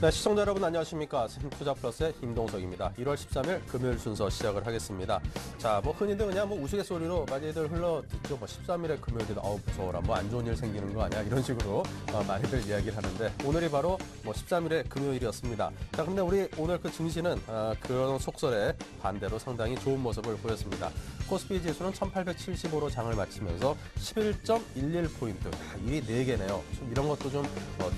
네, 시청자 여러분 안녕하십니까. 투자플러스의 임동석입니다. 1월 13일 금요일 순서 시작을 하겠습니다. 자, 흔히들 그냥 우스갯소리로 많이들 흘러듣죠. 13일에 금요일이다. 무서워라. 안 좋은 일 생기는 거 아니야? 이런 식으로 많이들 이야기를 하는데 오늘이 바로 13일의 금요일이었습니다. 자, 근데 우리 오늘 그 증시는 그런 속설에 반대로 상당히 좋은 모습을 보였습니다. 코스피 지수는 1875로 장을 마치면서 11.11포인트. 일이 4개네요. 이런 것도 좀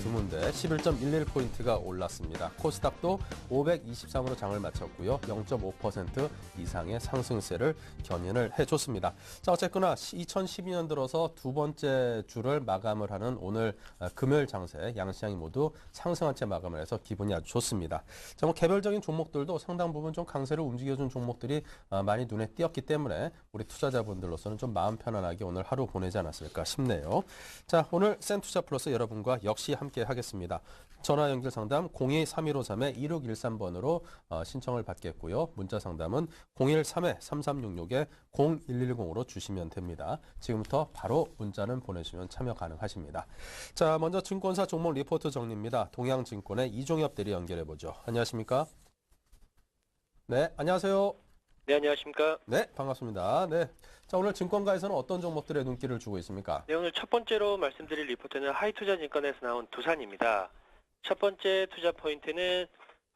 드문데 11.11포인트가 올랐습니다. 코스닥도 523으로 장을 마쳤고요. 0.5% 이상의 상승세를 견인을 해줬습니다. 자, 어쨌거나 2012년 들어서 두 번째 주를 마감을 하는 오늘 금요일 장세 양시장이 모두 상승한 채 마감을 해서 기분이 아주 좋습니다. 자, 개별적인 종목들도 상당 부분 좀 강세를 움직여준 종목들이 많이 눈에 띄었기 때문에 우리 투자자분들로서는 좀 마음 편안하게 오늘 하루 보내지 않았을까 싶네요. 자, 오늘 센투자플러스 여러분과 역시 함께 하겠습니다. 전화 연결 상담 02-3253-2613번으로 신청을 받겠고요. 문자 상담은 013-3366-0110으로 주시면 됩니다. 지금부터 바로 문자는 보내주시면 참여 가능하십니다. 자, 먼저 증권사 종목 리포트 정리입니다. 동양증권의 이종엽 대리 연결해보죠. 안녕하십니까? 네, 안녕하세요. 네, 안녕하십니까? 네, 반갑습니다. 네. 자, 오늘 증권가에서는 어떤 종목들의 눈길을 주고 있습니까? 네, 오늘 첫 번째로 말씀드릴 리포트는 하이투자증권에서 나온 두산입니다. 첫 번째 투자 포인트는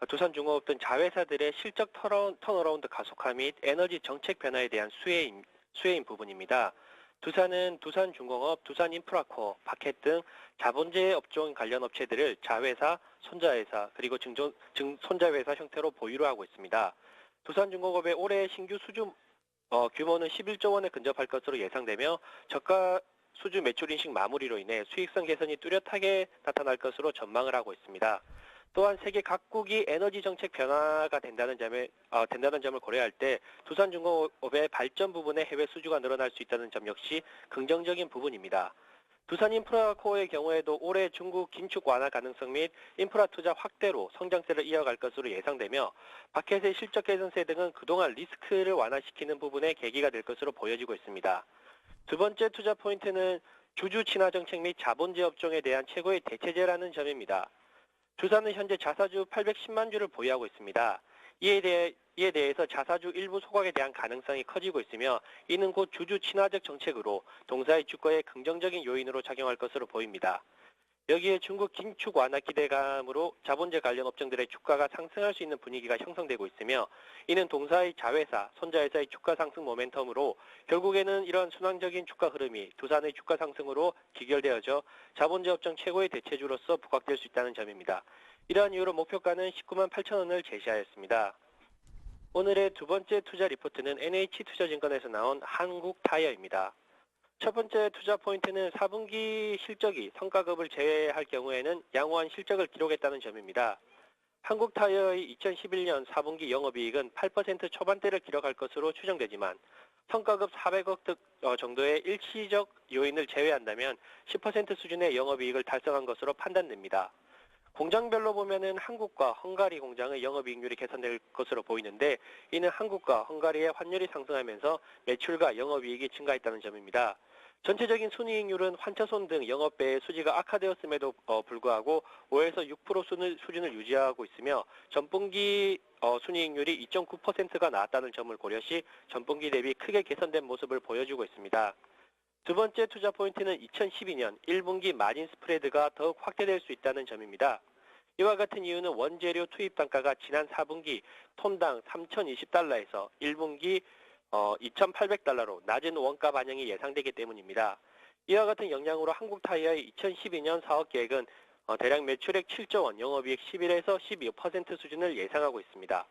두산중공업 등 자회사들의 실적 턴어라운드 가속화 및 에너지 정책 변화에 대한 수혜인 부분입니다. 두산은 두산중공업, 두산인프라코어, 파켓 등 자본재 업종 관련 업체들을 자회사, 손자회사, 그리고 손자회사 형태로 보유를 하고 있습니다. 두산중공업의 올해 신규 수주 규모는 11조 원에 근접할 것으로 예상되며 저가 수주 매출 인식 마무리로 인해 수익성 개선이 뚜렷하게 나타날 것으로 전망을 하고 있습니다. 또한 세계 각국이 에너지 정책 변화가 된다는 점을 고려할 때 두산중공업의 발전 부분의 해외 수주가 늘어날 수 있다는 점 역시 긍정적인 부분입니다. 두산인프라코어의 경우에도 올해 중국 긴축 완화 가능성 및 인프라 투자 확대로 성장세를 이어갈 것으로 예상되며 마켓의 실적 개선세 등은 그동안 리스크를 완화시키는 부분에 계기가 될 것으로 보여지고 있습니다. 두 번째 투자 포인트는 주주 친화 정책 및 자본재 업종에 대한 최고의 대체제라는 점입니다. 두산은 현재 자사주 810만 주를 보유하고 있습니다. 이에 대해서 자사주 일부 소각에 대한 가능성이 커지고 있으며 이는 곧 주주 친화적 정책으로 동사의 주가에 긍정적인 요인으로 작용할 것으로 보입니다. 여기에 중국 긴축 완화 기대감으로 자본재 관련 업종들의 주가가 상승할 수 있는 분위기가 형성되고 있으며 이는 동사의 자회사, 손자회사의 주가 상승 모멘텀으로 결국에는 이런 순환적인 주가 흐름이 두산의 주가 상승으로 기결되어져 자본재 업종 최고의 대체주로서 부각될 수 있다는 점입니다. 이러한 이유로 목표가는 19만 8천 원을 제시하였습니다. 오늘의 두 번째 투자 리포트는 NH투자증권에서 나온 한국타이어입니다. 첫 번째 투자 포인트는 4분기 실적이 성과급을 제외할 경우에는 양호한 실적을 기록했다는 점입니다. 한국타이어의 2011년 4분기 영업이익은 8% 초반대를 기록할 것으로 추정되지만 성과급 400억 정도의 일시적 요인을 제외한다면 10% 수준의 영업이익을 달성한 것으로 판단됩니다. 공장별로 보면은 한국과 헝가리 공장의 영업이익률이 개선될 것으로 보이는데 이는 한국과 헝가리의 환율이 상승하면서 매출과 영업이익이 증가했다는 점입니다. 전체적인 순이익률은 환차손 등 영업배의 수지가 악화되었음에도 불구하고 5에서 6% 수준을 유지하고 있으며 전분기 순이익률이 2.9%가 나왔다는 점을 고려시 전분기 대비 크게 개선된 모습을 보여주고 있습니다. 두 번째 투자 포인트는 2012년 1분기 마진 스프레드가 더욱 확대될 수 있다는 점입니다. 이와 같은 이유는 원재료 투입 단가가 지난 4분기 톤당 3,020달러에서 1분기 2,800달러로 낮은 원가 반영이 예상되기 때문입니다. 이와 같은 영향으로 한국타이어의 2012년 사업 계획은 대략 매출액 7조 원, 영업이익 11에서 12% 수준을 예상하고 있습니다.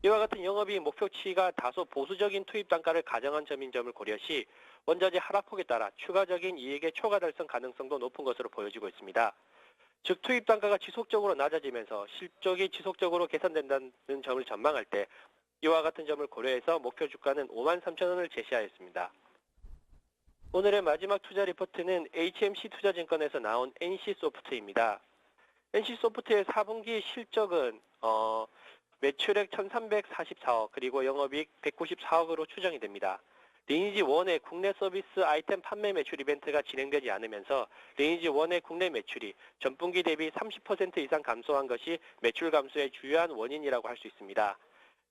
이와 같은 영업이익 목표치가 다소 보수적인 투입 단가를 가정한 점인 점을 고려시 원자재 하락폭에 따라 추가적인 이익의 초과 달성 가능성도 높은 것으로 보여지고 있습니다. 즉 투입 단가가 지속적으로 낮아지면서 실적이 지속적으로 개선된다는 점을 전망할 때 이와 같은 점을 고려해서 목표 주가는 5만 3천 원을 제시하였습니다. 오늘의 마지막 투자 리포트는 HMC 투자증권에서 나온 NC소프트입니다. NC소프트의 4분기 실적은 매출액 1,344억 그리고 영업이익 194억으로 추정이 됩니다. 리니지 1의 국내 서비스 아이템 판매 매출 이벤트가 진행되지 않으면서 리니지 1의 국내 매출이 전분기 대비 30% 이상 감소한 것이 매출 감소의 주요한 원인이라고 할 수 있습니다.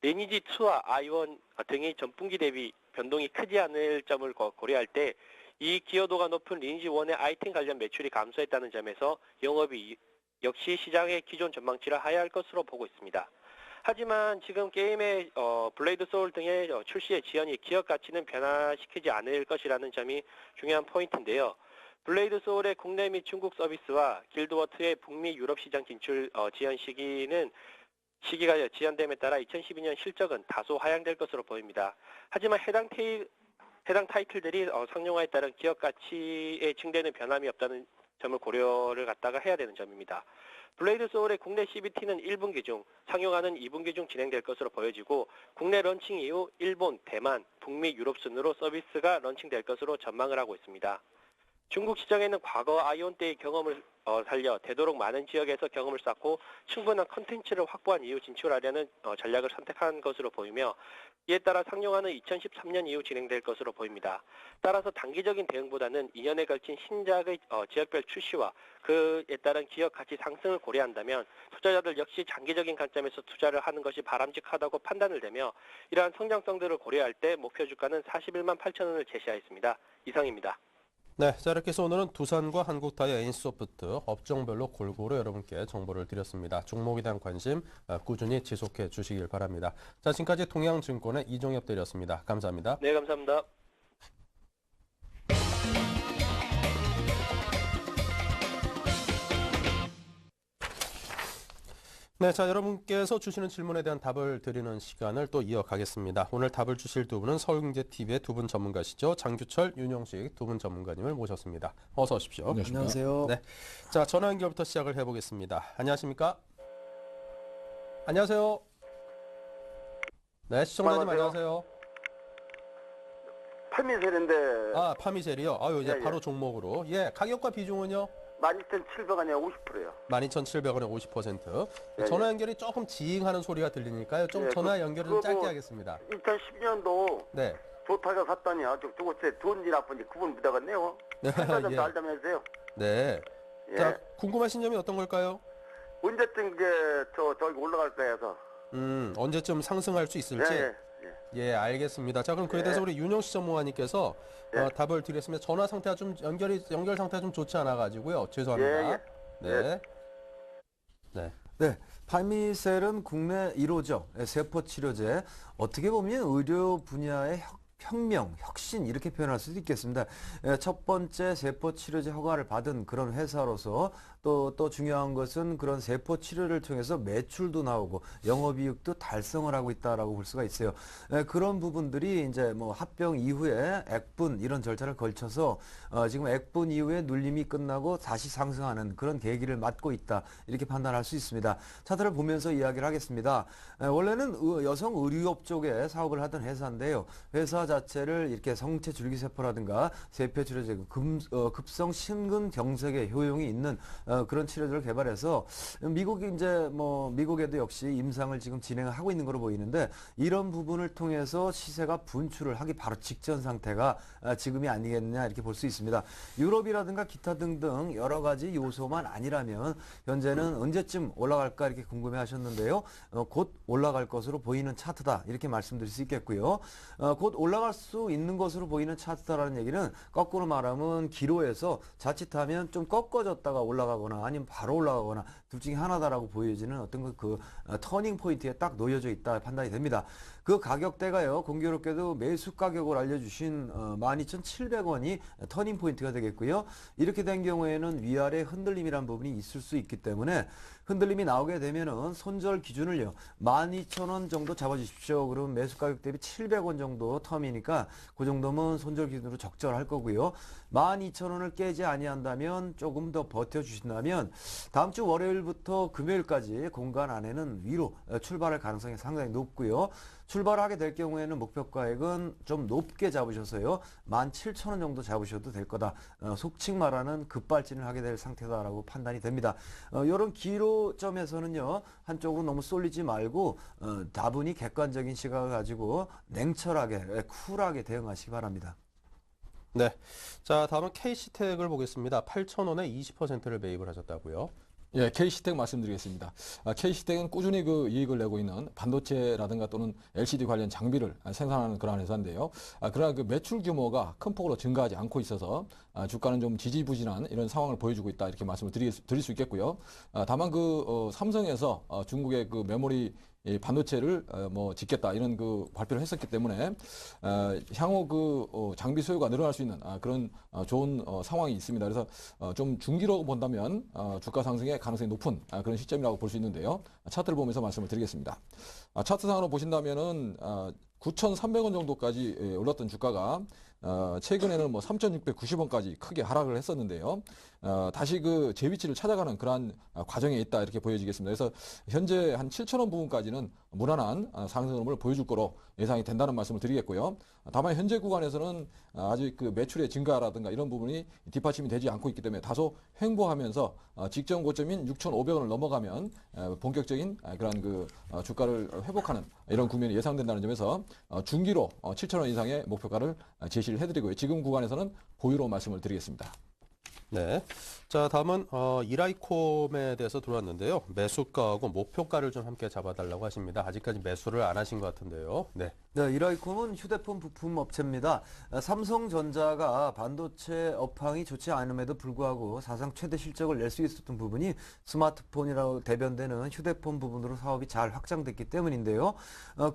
리니지 2와 i1 등이 전분기 대비 변동이 크지 않을 점을 고려할 때 이 기여도가 높은 리니지 1의 아이템 관련 매출이 감소했다는 점에서 영업이 역시 시장의 기존 전망치를 하회할 것으로 보고 있습니다. 하지만 지금 게임의 블레이드 소울 등의 출시의 지연이 기업 가치는 변화시키지 않을 것이라는 점이 중요한 포인트인데요. 블레이드 소울의 국내 및 중국 서비스와 길드워트의 북미 유럽 시장 진출 지연 시기가 지연됨에 따라 2012년 실적은 다소 하향될 것으로 보입니다. 하지만 해당 타이틀들이 상용화에 따른 기업 가치에 증대는 변함이 없다는 점을 고려를 갖다가 해야 되는 점입니다. 블레이드 소울의 국내 CBT는 1분기 중, 상용화는 2분기 중 진행될 것으로 보여지고 국내 런칭 이후 일본, 대만, 북미, 유럽 순으로 서비스가 런칭될 것으로 전망을 하고 있습니다. 중국 시장에는 과거 아이온 때의 경험을 살려 되도록 많은 지역에서 경험을 쌓고 충분한 컨텐츠를 확보한 이후 진출하려는 전략을 선택한 것으로 보이며 이에 따라 상용화는 2013년 이후 진행될 것으로 보입니다. 따라서 단기적인 대응보다는 2년에 걸친 신작의 지역별 출시와 그에 따른 기업 가치 상승을 고려한다면 투자자들 역시 장기적인 관점에서 투자를 하는 것이 바람직하다고 판단을 되며 이러한 성장성들을 고려할 때 목표 주가는 41만 8천 원을 제시하였습니다. 이상입니다. 네, 자 이렇게 해서 오늘은 두산과 한국타이어, NC소프트 업종별로 골고루 여러분께 정보를 드렸습니다. 종목에 대한 관심 꾸준히 지속해 주시길 바랍니다. 자, 지금까지 동양증권의 이종엽 대리였습니다. 감사합니다. 네, 감사합니다. 네, 자 여러분께서 주시는 질문에 대한 답을 드리는 시간을 또 이어가겠습니다. 오늘 답을 주실 두 분은 서울경제TV의 두 분 전문가시죠. 장규철, 윤영식 두 분 전문가님을 모셨습니다. 어서 오십시오. 안녕하세요. 네, 자 전화 연결부터 시작을 해보겠습니다. 안녕하십니까? 안녕하세요. 네, 시청자님 안녕하세요. 팔미셀인데 아, 파미셀이요? 아유, 이제 예, 바로 예. 종목으로. 예, 가격과 비중은요? 12,700원에 50%요. 12,700원에 50%. 예, 전화 연결이 조금 지잉하는 소리가 들리니까요. 좀 예, 전화 연결을 좀 그거 짧게 뭐 하겠습니다. 2010년도 네. 좋다가 샀더니 아주 저것에 좋은지 나쁜지 구분 못하겠네요. 한가 좀 예. 알다면서요. 네. 예. 자, 궁금하신 점이 어떤 걸까요? 언제쯤 이제 저기 올라갈까 해서. 언제쯤 상승할 수 예, 있을지. 예, 예, 알겠습니다. 자, 그럼 그에 예. 대해서 우리 윤영식 전무관님께서 예. 답을 드렸으면 전화 상태가 좀 연결 상태가 좀 좋지 않아 가지고요. 죄송합니다. 예, 네. 네. 네, 파미셀은 국내 1호죠. 세포 치료제. 어떻게 보면 의료 분야의 혁명, 혁신 이렇게 표현할 수도 있겠습니다. 첫 번째 세포 치료제 허가를 받은 그런 회사로서 또 중요한 것은 그런 세포 치료를 통해서 매출도 나오고 영업이익도 달성을 하고 있다라고 볼 수가 있어요. 그런 부분들이 이제 뭐 합병 이후에 액분 이런 절차를 걸쳐서 지금 액분 이후에 눌림이 끝나고 다시 상승하는 그런 계기를 맞고 있다 이렇게 판단할 수 있습니다. 차트를 보면서 이야기를 하겠습니다. 원래는 여성 의료업 쪽에 사업을 하던 회사인데요. 회사 자체를 이렇게 성체 줄기세포라든가 세포 치료제 급성 심근경색에 효용이 있는 그런 치료제를 개발해서 미국에도 역시 임상을 지금 진행하고 있는 것으로 보이는데 이런 부분을 통해서 시세가 분출을 하기 바로 직전 상태가 지금이 아니겠느냐 이렇게 볼 수 있습니다. 유럽이라든가 기타 등등 여러 가지 요소만 아니라면 현재는 언제쯤 올라갈까 이렇게 궁금해 하셨는데요. 곧 올라갈 것으로 보이는 차트다 이렇게 말씀드릴 수 있겠고요. 곧 올라갈 수 있는 것으로 보이는 차트다라는 얘기는 거꾸로 말하면 기로에서 자칫하면 좀 꺾어졌다가 올라가거나 아니면 바로 올라가거나 둘 중에 하나다라고 보여지는 어떤 그 터닝 포인트에 딱 놓여져 있다 판단이 됩니다. 그 가격대가요, 공교롭게도 매수 가격을 알려주신 12,700원이 터닝 포인트가 되겠고요. 이렇게 된 경우에는 위아래 흔들림이라는 부분이 있을 수 있기 때문에 흔들림이 나오게 되면은 손절 기준을요 12,000원 정도 잡아주십시오. 그러면 매수 가격 대비 700원 정도 텀이니까 그 정도면 손절 기준으로 적절할 거고요. 12,000원을 깨지 아니한다면 조금 더 버텨주신다면 다음 주 월요일 월요일부터 금요일까지 공간 안에는 위로 출발할 가능성이 상당히 높고요. 출발하게 될 경우에는 목표가액은 좀 높게 잡으셔서요. 17,000원 정도 잡으셔도 될 거다. 속칭 말하는 급발진을 하게 될 상태다라고 판단이 됩니다. 이런 기로점에서는요. 한쪽으로 너무 쏠리지 말고 다분히 객관적인 시각을 가지고 냉철하게 쿨하게 대응하시기 바랍니다. 네. 자, 다음은 KC텍을 보겠습니다. 8,000원에 20%를 매입을 하셨다고요. 예, KC텍 말씀드리겠습니다. KC텍은 꾸준히 그 이익을 내고 있는 반도체라든가 또는 LCD 관련 장비를 생산하는 그러한 회사인데요. 그러나 그 매출 규모가 큰 폭으로 증가하지 않고 있어서 주가는 좀 지지부진한 이런 상황을 보여주고 있다 이렇게 말씀을 드릴 수 있겠고요. 다만 그 삼성에서 중국의 그 메모리 이 반도체를 뭐 짓겠다 이런 그 발표를 했었기 때문에 향후 그 장비 수요가 늘어날 수 있는 그런 좋은 상황이 있습니다. 그래서 좀 중기로 본다면 주가 상승의 가능성이 높은 그런 시점이라고 볼 수 있는데요. 차트를 보면서 말씀을 드리겠습니다. 차트상으로 보신다면은 9,300원 정도까지 올랐던 주가가 최근에는 뭐 3,690원까지 크게 하락을 했었는데요. 다시 그 제 위치를 찾아가는 그러한 과정에 있다 이렇게 보여지겠습니다. 그래서 현재 한 7,000원 부분까지는 무난한 상승 흐름을 보여줄 거로 예상이 된다는 말씀을 드리겠고요. 다만 현재 구간에서는 아직 그 매출의 증가라든가 이런 부분이 뒷받침이 되지 않고 있기 때문에 다소 횡보하면서 직전 고점인 6,500원을 넘어가면 본격적인 그런 그 주가를 회복하는 이런 국면이 예상된다는 점에서 중기로 7,000원 이상의 목표가를 제시를 해드리고요. 지금 구간에서는 보유로 말씀을 드리겠습니다. 네. 자, 다음은 이라이콤에 대해서 들어왔는데요. 매수가하고 목표가를 좀 함께 잡아달라고 하십니다. 아직까지 매수를 안 하신 것 같은데요. 네. 네, 이라이콤은 휴대폰 부품 업체입니다. 삼성전자가 반도체 업황이 좋지 않음에도 불구하고 사상 최대 실적을 낼 수 있었던 부분이 스마트폰이라고 대변되는 휴대폰 부분으로 사업이 잘 확장됐기 때문인데요.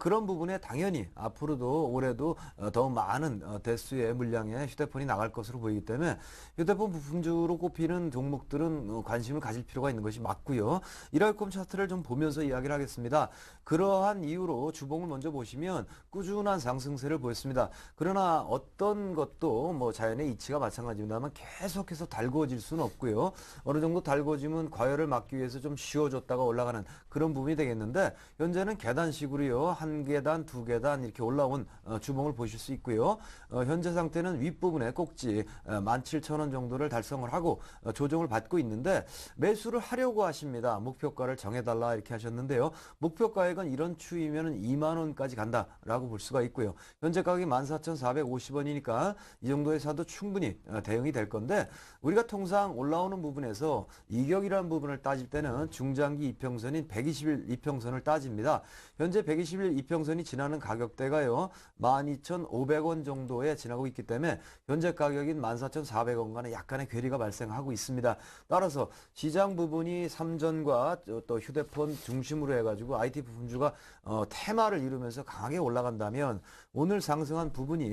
그런 부분에 당연히 앞으로도 올해도 더 많은 대수의 물량의 휴대폰이 나갈 것으로 보이기 때문에 휴대폰 부품주로 꼽히는 종목들은 관심을 가질 필요가 있는 것이 맞고요. 이라이콤 차트를 좀 보면서 이야기를 하겠습니다. 그러한 이유로 주봉을 먼저 보시면 꾸준한 상승세를 보였습니다. 그러나 어떤 것도 뭐 자연의 이치가 마찬가지입니다만 계속해서 달구어질 수는 없고요. 어느 정도 달구어지면 과열을 막기 위해서 좀 쉬어줬다가 올라가는 그런 부분이 되겠는데 현재는 계단식으로요. 한 계단, 두 계단 이렇게 올라온 주봉을 보실 수 있고요. 현재 상태는 윗부분에 꼭지 17,000원 정도를 달성을 하고 조정을 받고 있는데 매수를 하려고 하십니다. 목표가를 정해달라 이렇게 하셨는데요. 목표가액은 이런 추이면 2만 원까지 간다라고 볼 수가 있고요. 현재 가격이 14,450원이니까 이 정도의 사도 충분히 대응이 될 건데 우리가 통상 올라오는 부분에서 이격이라는 부분을 따질 때는 중장기 이평선인 120일 이평선을 따집니다. 현재 120일 이평선이 지나는 가격대가요. 12,500원 정도에 지나고 있기 때문에 현재 가격인 14,400원과는 약간의 괴리가 발생하고 있습니다. 따라서 시장 부분이 삼전과 또 휴대폰 중심으로 해가지고 IT 부품주가 테마를 이루면서 강하게 올라간다면 오늘 상승한 부분이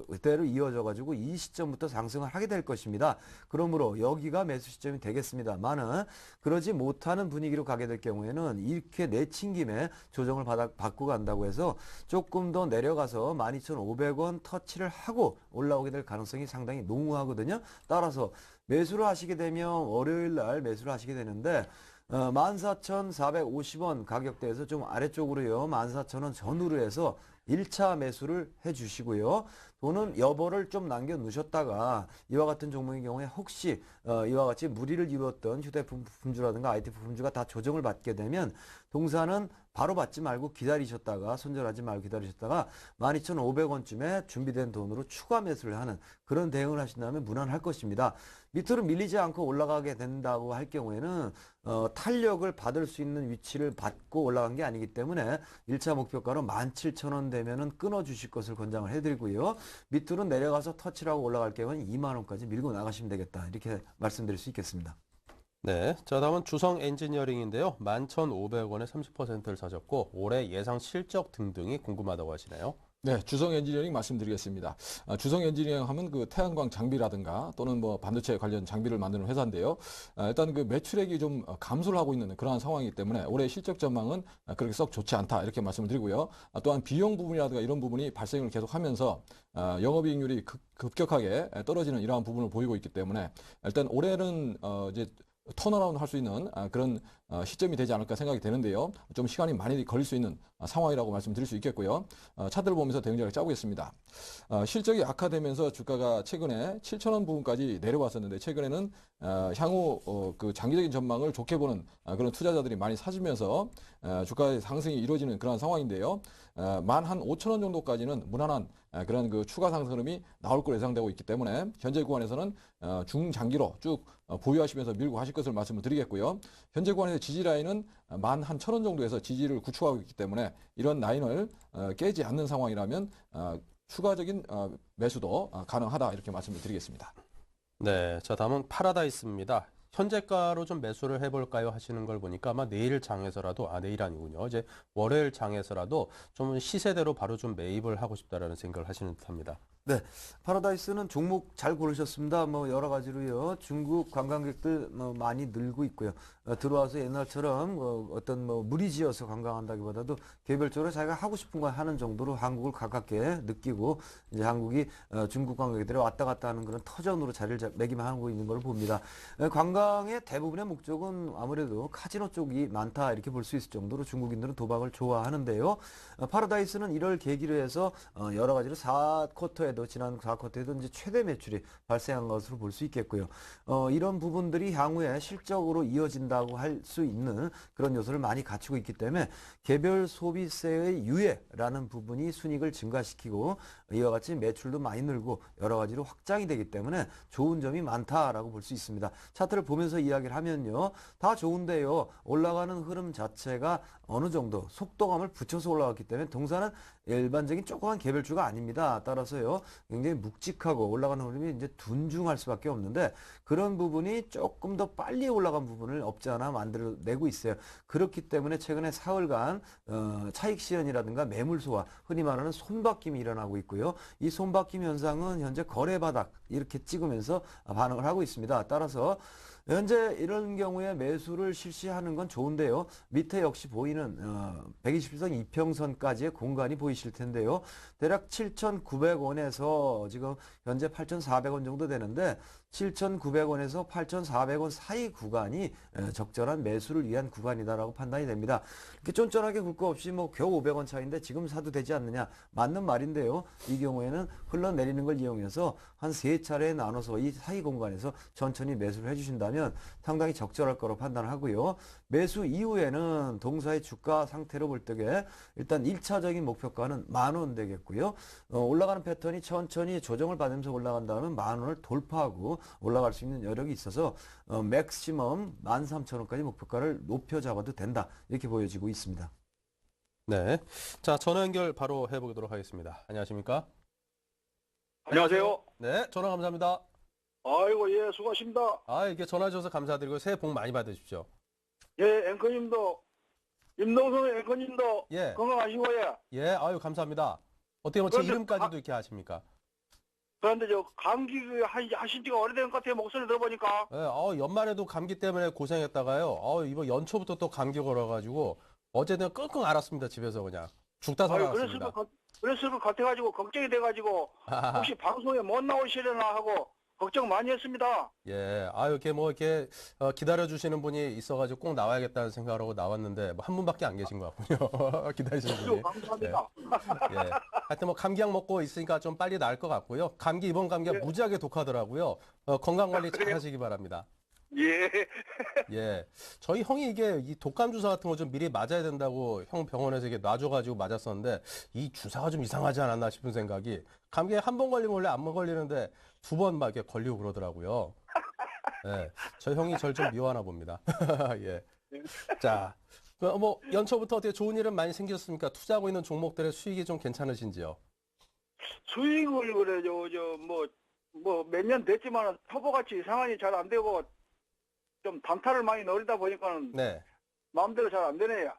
그대로 이어져가지고 이 시점부터 상승을 하게 될 것입니다. 그러므로 여기가 매수 시점이 되겠습니다만은 그러지 못하는 분위기로 가게 될 경우에는 이렇게 내친 김에 조정을 받고 간다고 해서 조금 더 내려가서 12,500원 터치를 하고 올라오게 될 가능성이 상당히 농후하거든요. 따라서 매수를 하시게 되면 월요일 날 매수를 하시게 되는데 14,450원 가격대에서 좀 아래쪽으로요. 14,000원 전후로 해서 1차 매수를 해 주시고요. 돈은 여벌을 좀 남겨 놓으셨다가 이와 같은 종목의 경우에 혹시 이와 같이 무리를 이루었던 휴대폰 부품주라든가 IT 부품주가 다 조정을 받게 되면 동사는 바로 받지 말고 기다리셨다가 손절하지 말고 기다리셨다가 12,500원쯤에 준비된 돈으로 추가 매수를 하는 그런 대응을 하신다면 무난할 것입니다. 밑으로 밀리지 않고 올라가게 된다고 할 경우에는 탄력을 받을 수 있는 위치를 받고 올라간 게 아니기 때문에 1차 목표가로 17,000원 되면은 끊어주실 것을 권장을 해드리고요. 밑으로 내려가서 터치를 하고 올라갈 경우는 2만 원까지 밀고 나가시면 되겠다. 이렇게 말씀드릴 수 있겠습니다. 네. 자, 다음은 주성 엔지니어링인데요. 11,500원에 30%를 사셨고 올해 예상 실적 등등이 궁금하다고 하시네요. 네, 주성 엔지니어링 말씀드리겠습니다. 주성 엔지니어링 하면 그 태양광 장비라든가 또는 뭐 반도체 관련 장비를 만드는 회사인데요. 일단 그 매출액이 좀 감소를 하고 있는 그러한 상황이기 때문에 올해 실적 전망은 그렇게 썩 좋지 않다 이렇게 말씀을 드리고요. 또한 비용 부분이라든가 이런 부분이 발생을 계속하면서 영업이익률이 급격하게 떨어지는 이러한 부분을 보이고 있기 때문에 일단 올해는 이제 턴어라운드 할 수 있는 그런 시점이 되지 않을까 생각이 되는데요. 좀 시간이 많이 걸릴 수 있는 상황이라고 말씀드릴 수 있겠고요. 차트를 보면서 대응자를 짜보겠습니다. 실적이 악화되면서 주가가 최근에 7,000원 부분까지 내려왔었는데 최근에는 향후 그 장기적인 전망을 좋게 보는 그런 투자자들이 많이 사주면서 주가의 상승이 이루어지는 그런 상황인데요. 만 한 5,000원 정도까지는 무난한 그런 그 추가 상승 흐름이 나올 걸로 예상되고 있기 때문에 현재 구간에서는 중장기로 쭉 보유하시면서 밀고 하실 것을 말씀을 드리겠고요. 현재 구간에서 지지 라인은 만 한 1,000원 정도에서 지지를 구축하고 있기 때문에 이런 라인을 깨지 않는 상황이라면 추가적인 매수도 가능하다 이렇게 말씀을 드리겠습니다. 네, 자 다음은 파라다이스입니다. 현재가로 좀 매수를 해볼까요 하시는 걸 보니까 아마 내일 장에서라도, 내일 아니군요. 이제 월요일 장에서라도 좀 시세대로 바로 좀 매입을 하고 싶다라는 생각을 하시는 듯합니다. 네, 파라다이스는 종목 잘 고르셨습니다. 뭐 여러 가지로요. 중국 관광객들 많이 늘고 있고요. 들어와서 옛날처럼 어떤 무리지어서 관광한다기보다도 개별적으로 자기가 하고 싶은 거 하는 정도로 한국을 가깝게 느끼고 이제 한국이 중국 관광객들이 왔다 갔다 하는 그런 터전으로 자리를 매김하고 있는 걸 봅니다. 관광의 대부분의 목적은 아무래도 카지노 쪽이 많다 이렇게 볼 수 있을 정도로 중국인들은 도박을 좋아하는데요. 파라다이스는 이를 계기로 해서 여러 가지로 4쿼터에 지난 4쿼터에도 이제 최대 매출이 발생한 것으로 볼 수 있겠고요. 이런 부분들이 향후에 실적으로 이어진다고 할 수 있는 그런 요소를 많이 갖추고 있기 때문에 개별 소비세의 유예라는 부분이 순이익을 증가시키고 이와 같이 매출도 많이 늘고 여러 가지로 확장이 되기 때문에 좋은 점이 많다라고 볼 수 있습니다. 차트를 보면서 이야기를 하면요. 다 좋은데요. 올라가는 흐름 자체가 어느 정도 속도감을 붙여서 올라갔기 때문에 동사는 일반적인 조그만 개별주가 아닙니다. 따라서요. 굉장히 묵직하고 올라가는 흐름이 이제 둔중할 수밖에 없는데 그런 부분이 조금 더 빨리 올라간 부분을 없지 않아 만들어내고 있어요. 그렇기 때문에 최근에 사흘간 차익 실현이라든가 매물 소화, 흔히 말하는 손바뀜이 일어나고 있고요. 이 손바뀜 현상은 현재 거래 바닥 이렇게 찍으면서 반응을 하고 있습니다. 따라서 현재 이런 경우에 매수를 실시하는 건 좋은데요. 밑에 역시 보이는 120선 이평선까지의 공간이 보이실 텐데요. 대략 7,900원에서 지금 현재 8,400원 정도 되는데 7,900원에서 8,400원 사이 구간이 적절한 매수를 위한 구간이다라고 판단이 됩니다. 이렇게 쫀쫀하게 굴 거 없이 뭐 겨우 500원 차이인데 지금 사도 되지 않느냐. 맞는 말인데요. 이 경우에는 흘러내리는 걸 이용해서 한 3차례에 나눠서 이 사이 공간에서 천천히 매수를 해주신다면 상당히 적절할 거로 판단을 하고요. 매수 이후에는 동사의 주가 상태로 볼 때에 일단 1차적인 목표가는 10,000원 되겠고요. 올라가는 패턴이 천천히 조정을 받으면서 올라간다면 10,000원을 돌파하고 올라갈 수 있는 여력이 있어서 맥시멈 13,000원까지 목표가를 높여 잡아도 된다. 이렇게 보여지고 있습니다. 네, 자 전화 연결 바로 해보도록 하겠습니다. 안녕하십니까? 안녕하세요. 네, 전화 감사합니다. 아이고, 예, 수고하십니다. 이게 전화 주셔서 감사드리고 새해 복 많이 받으십시오. 예, 앵커님도, 임동선 앵커님도 예. 건강하시고, 예. 예, 아유 감사합니다. 어떻게 뭐 제 그런데 이름까지도 이렇게 아십니까? 그런데 감기 하신 지가 오래된 것 같아요. 목소리 들어보니까. 예, 연말에도 감기 때문에 고생했다가요. 이번 연초부터 또 감기 걸어가지고 어제는 끙끙 앓았습니다. 집에서 그냥 죽다 살아났습니다. 그랬을 것 같아가지고, 걱정이 돼가지고, 혹시 방송에 못 나오시려나 하고, 걱정 많이 했습니다. 예, 이렇게 뭐 이렇게 기다려주시는 분이 있어가지고 꼭 나와야겠다는 생각을 하고 나왔는데 뭐 한 분밖에 안 계신 것 같군요. 기다리시는 분이. 감사합니다. 예. 하여튼 뭐 감기약 먹고 있으니까 좀 빨리 나을 것 같고요. 이번 감기가 예. 무지하게 독하더라고요. 건강 관리 잘 하시기 바랍니다. 예. 예. 저희 형이 이게 이 독감 주사 같은 거 좀 미리 맞아야 된다고 형 병원에서 이게 놔줘가지고 맞았었는데 이 주사가 좀 이상하지 않았나 싶은 생각이 감기에 한 번 걸리면 원래 안 걸리는데 2번 막 이렇게 걸리고 그러더라고요. 예. 저희 형이 절 좀 미워하나 봅니다. 예. 자. 뭐 연초부터 어떻게 좋은 일은 많이 생겼습니까? 투자하고 있는 종목들의 수익이 좀 괜찮으신지요? 수익을 그래, 뭐 몇 년 됐지만 터보같이 상황이 잘 안 되고, 좀 단타를 많이 노리다 보니까는 네. 마음대로 잘 안 되네요.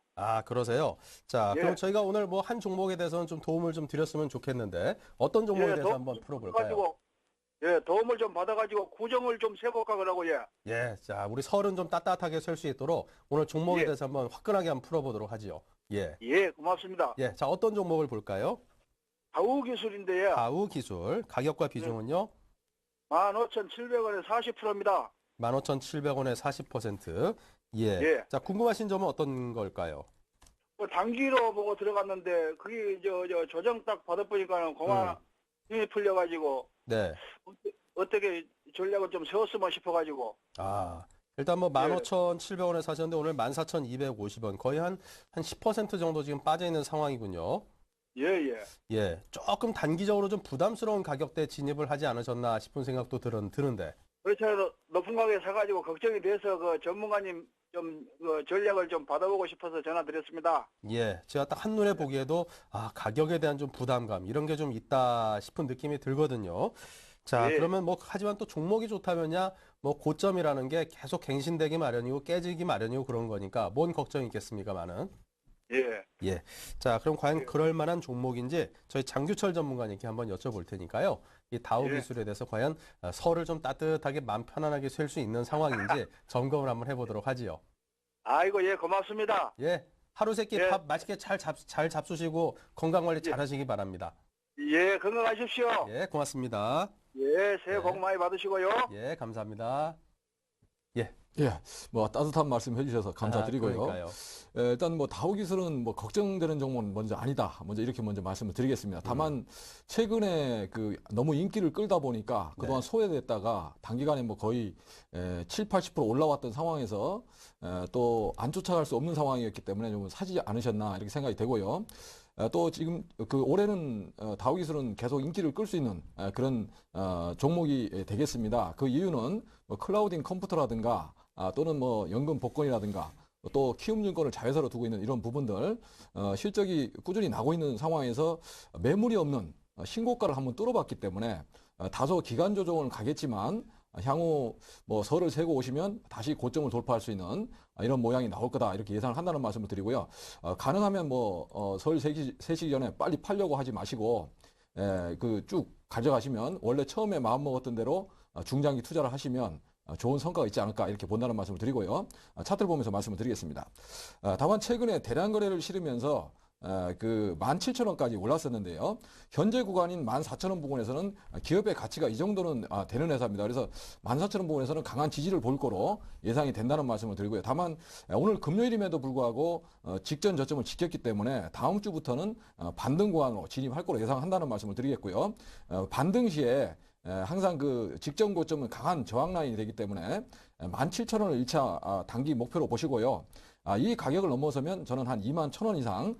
그러세요? 자, 예. 그럼 저희가 오늘 뭐 한 종목에 대해서는 좀 도움을 좀 드렸으면 좋겠는데 어떤 종목에 대해서 도움 한번 좀 풀어볼까요? 받아가지고, 도움을 좀 받아가지고 구정을 좀 세볼까 그러고, 예. 예, 자, 우리 설은 좀 따뜻하게 설 수 있도록 오늘 종목에 예. 대해서 한번 화끈하게 한번 풀어보도록 하지요. 예. 예, 고맙습니다. 예, 자, 어떤 종목을 볼까요? 가우 기술인데, 예. 가우 기술, 가격과 비중은요? 15,700원에 40%입니다. 15,700원에 40%. 예. 예. 자, 궁금하신 점은 어떤 걸까요? 뭐 단기로 보고 들어갔는데 그게 조정 딱 받아보니까는 공화 힘이 풀려가지고 네. 어떻게 전략을 좀 세웠으면 싶어가지고. 아, 일단 뭐 15,700원에 사셨는데 오늘 14,250원. 거의 한 10% 정도 지금 빠져 있는 상황이군요. 예. 예. 조금 단기적으로 좀 부담스러운 가격대에 진입을 하지 않으셨나 싶은 생각도 드는데. 그렇죠. 높은 가격에 사가지고 걱정이 돼서 그 전문가님 좀 그 전략을 좀 받아보고 싶어서 전화드렸습니다. 예. 제가 딱 한눈에 보기에도 가격에 대한 좀 부담감 이런 게 좀 있다 싶은 느낌이 들거든요. 자, 예. 그러면 뭐 하지만 또 종목이 좋다면야 뭐 고점이라는 게 계속 갱신되기 마련이고 깨지기 마련이고 그런 거니까 뭔 걱정이 있겠습니까만은. 예. 예. 자, 그럼 과연 그럴 만한 종목인지 저희 장규철 전문가님께 한번 여쭤볼 테니까요. 이 다우 예. 기술에 대해서 과연 설을 좀 따뜻하게 마음 편안하게 쐴 수 있는 상황인지 점검을 한번 해보도록 하지요. 아이고, 예, 고맙습니다. 예. 하루 세끼 예. 밥 맛있게 잘 잡수시고 건강 관리 잘 하시기 바랍니다. 예, 건강하십시오. 예, 고맙습니다. 예, 새해 네. 복 많이 받으시고요. 예, 감사합니다. 예, 뭐 따뜻한 말씀 해주셔서 감사드리고요. 그러니까요. 일단 뭐 다우 기술은 뭐 걱정되는 종목은 먼저 아니다. 이렇게 말씀을 드리겠습니다. 다만 최근에 그 너무 인기를 끌다 보니까 그동안 네. 소외됐다가 단기간에 뭐 거의 7, 80% 올라왔던 상황에서 또 안 쫓아갈 수 없는 상황이었기 때문에 좀 사지 않으셨나 이렇게 생각이 되고요. 또 지금 그 올해는 다우 기술은 계속 인기를 끌 수 있는 그런 종목이 되겠습니다. 그 이유는 뭐 클라우딩 컴퓨터라든가 또는 뭐 연금 복권이라든가 또 키움증권을 자회사로 두고 있는 이런 부분들 실적이 꾸준히 나고 있는 상황에서 매물이 없는 신고가를 한번 뚫어봤기 때문에 다소 기간 조정은 가겠지만 향후 뭐 설을 세고 오시면 다시 고점을 돌파할 수 있는 이런 모양이 나올 거다 이렇게 예상을 한다는 말씀을 드리고요. 가능하면 뭐 설 세시기 전에 빨리 팔려고 하지 마시고 그 쭉 가져가시면 원래 처음에 마음 먹었던 대로 중장기 투자를 하시면 좋은 성과가 있지 않을까 이렇게 본다는 말씀을 드리고요. 차트를 보면서 말씀을 드리겠습니다. 다만 최근에 대량 거래를 실으면서 그 17,000원까지 올랐었는데요. 현재 구간인 14,000원 부근에서는 기업의 가치가 이 정도는 되는 회사입니다. 그래서 14,000원 부근에서는 강한 지지를 볼 거로 예상이 된다는 말씀을 드리고요. 다만 오늘 금요일임에도 불구하고 직전 저점을 지켰기 때문에 다음 주부터는 반등 구간으로 진입할 거로 예상한다는 말씀을 드리겠고요. 반등 시에 항상 그 직전 고점은 강한 저항 라인이 되기 때문에 17,000원을 1차 단기 목표로 보시고요. 이 가격을 넘어서면 저는 한 21,000원 이상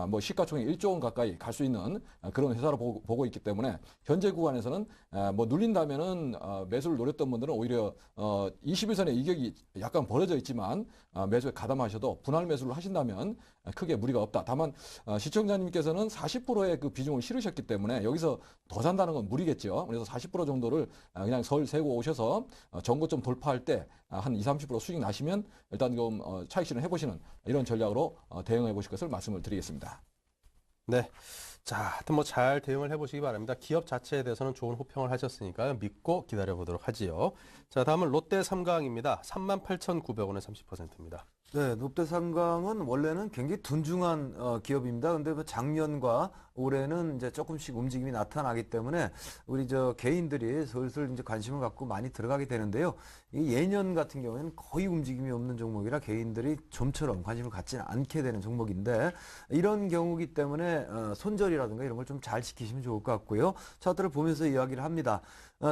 뭐 시가총액 1조 원 가까이 갈 수 있는 그런 회사로 보고 있기 때문에 현재 구간에서는 뭐 눌린다면은 매수를 노렸던 분들은 오히려 21선의 이격이 약간 벌어져 있지만 매수에 가담하셔도 분할 매수를 하신다면 크게 무리가 없다. 다만 시청자님께서는 40%의 그 비중을 실으셨기 때문에 여기서 더 산다는 건 무리겠죠. 그래서 40% 정도를 그냥 설 세고 오셔서 전고점 돌파할 때 한 20, 30% 수익 나시면 일단 좀 차익 실현 해보시는 이런 전략으로 대응해 보실 것을 말씀을 드리겠습니다. 네. 자, 하여튼 뭐 잘 대응을 해보시기 바랍니다. 기업 자체에 대해서는 좋은 호평을 하셨으니까요. 믿고 기다려보도록 하지요. 자, 다음은 롯데 삼강입니다. 38,900원에 30%입니다. 네, 롯데 삼강은 원래는 굉장히 둔중한 기업입니다. 근데 뭐 작년과 올해는 이제 조금씩 움직임이 나타나기 때문에 우리 개인들이 슬슬 이제 관심을 갖고 많이 들어가게 되는데요. 이 예년 같은 경우에는 거의 움직임이 없는 종목이라 개인들이 좀처럼 관심을 갖지는 않게 되는 종목인데 이런 경우기 때문에 손절이라든가 이런 걸 좀 잘 지키시면 좋을 것 같고요. 차트를 보면서 이야기를 합니다.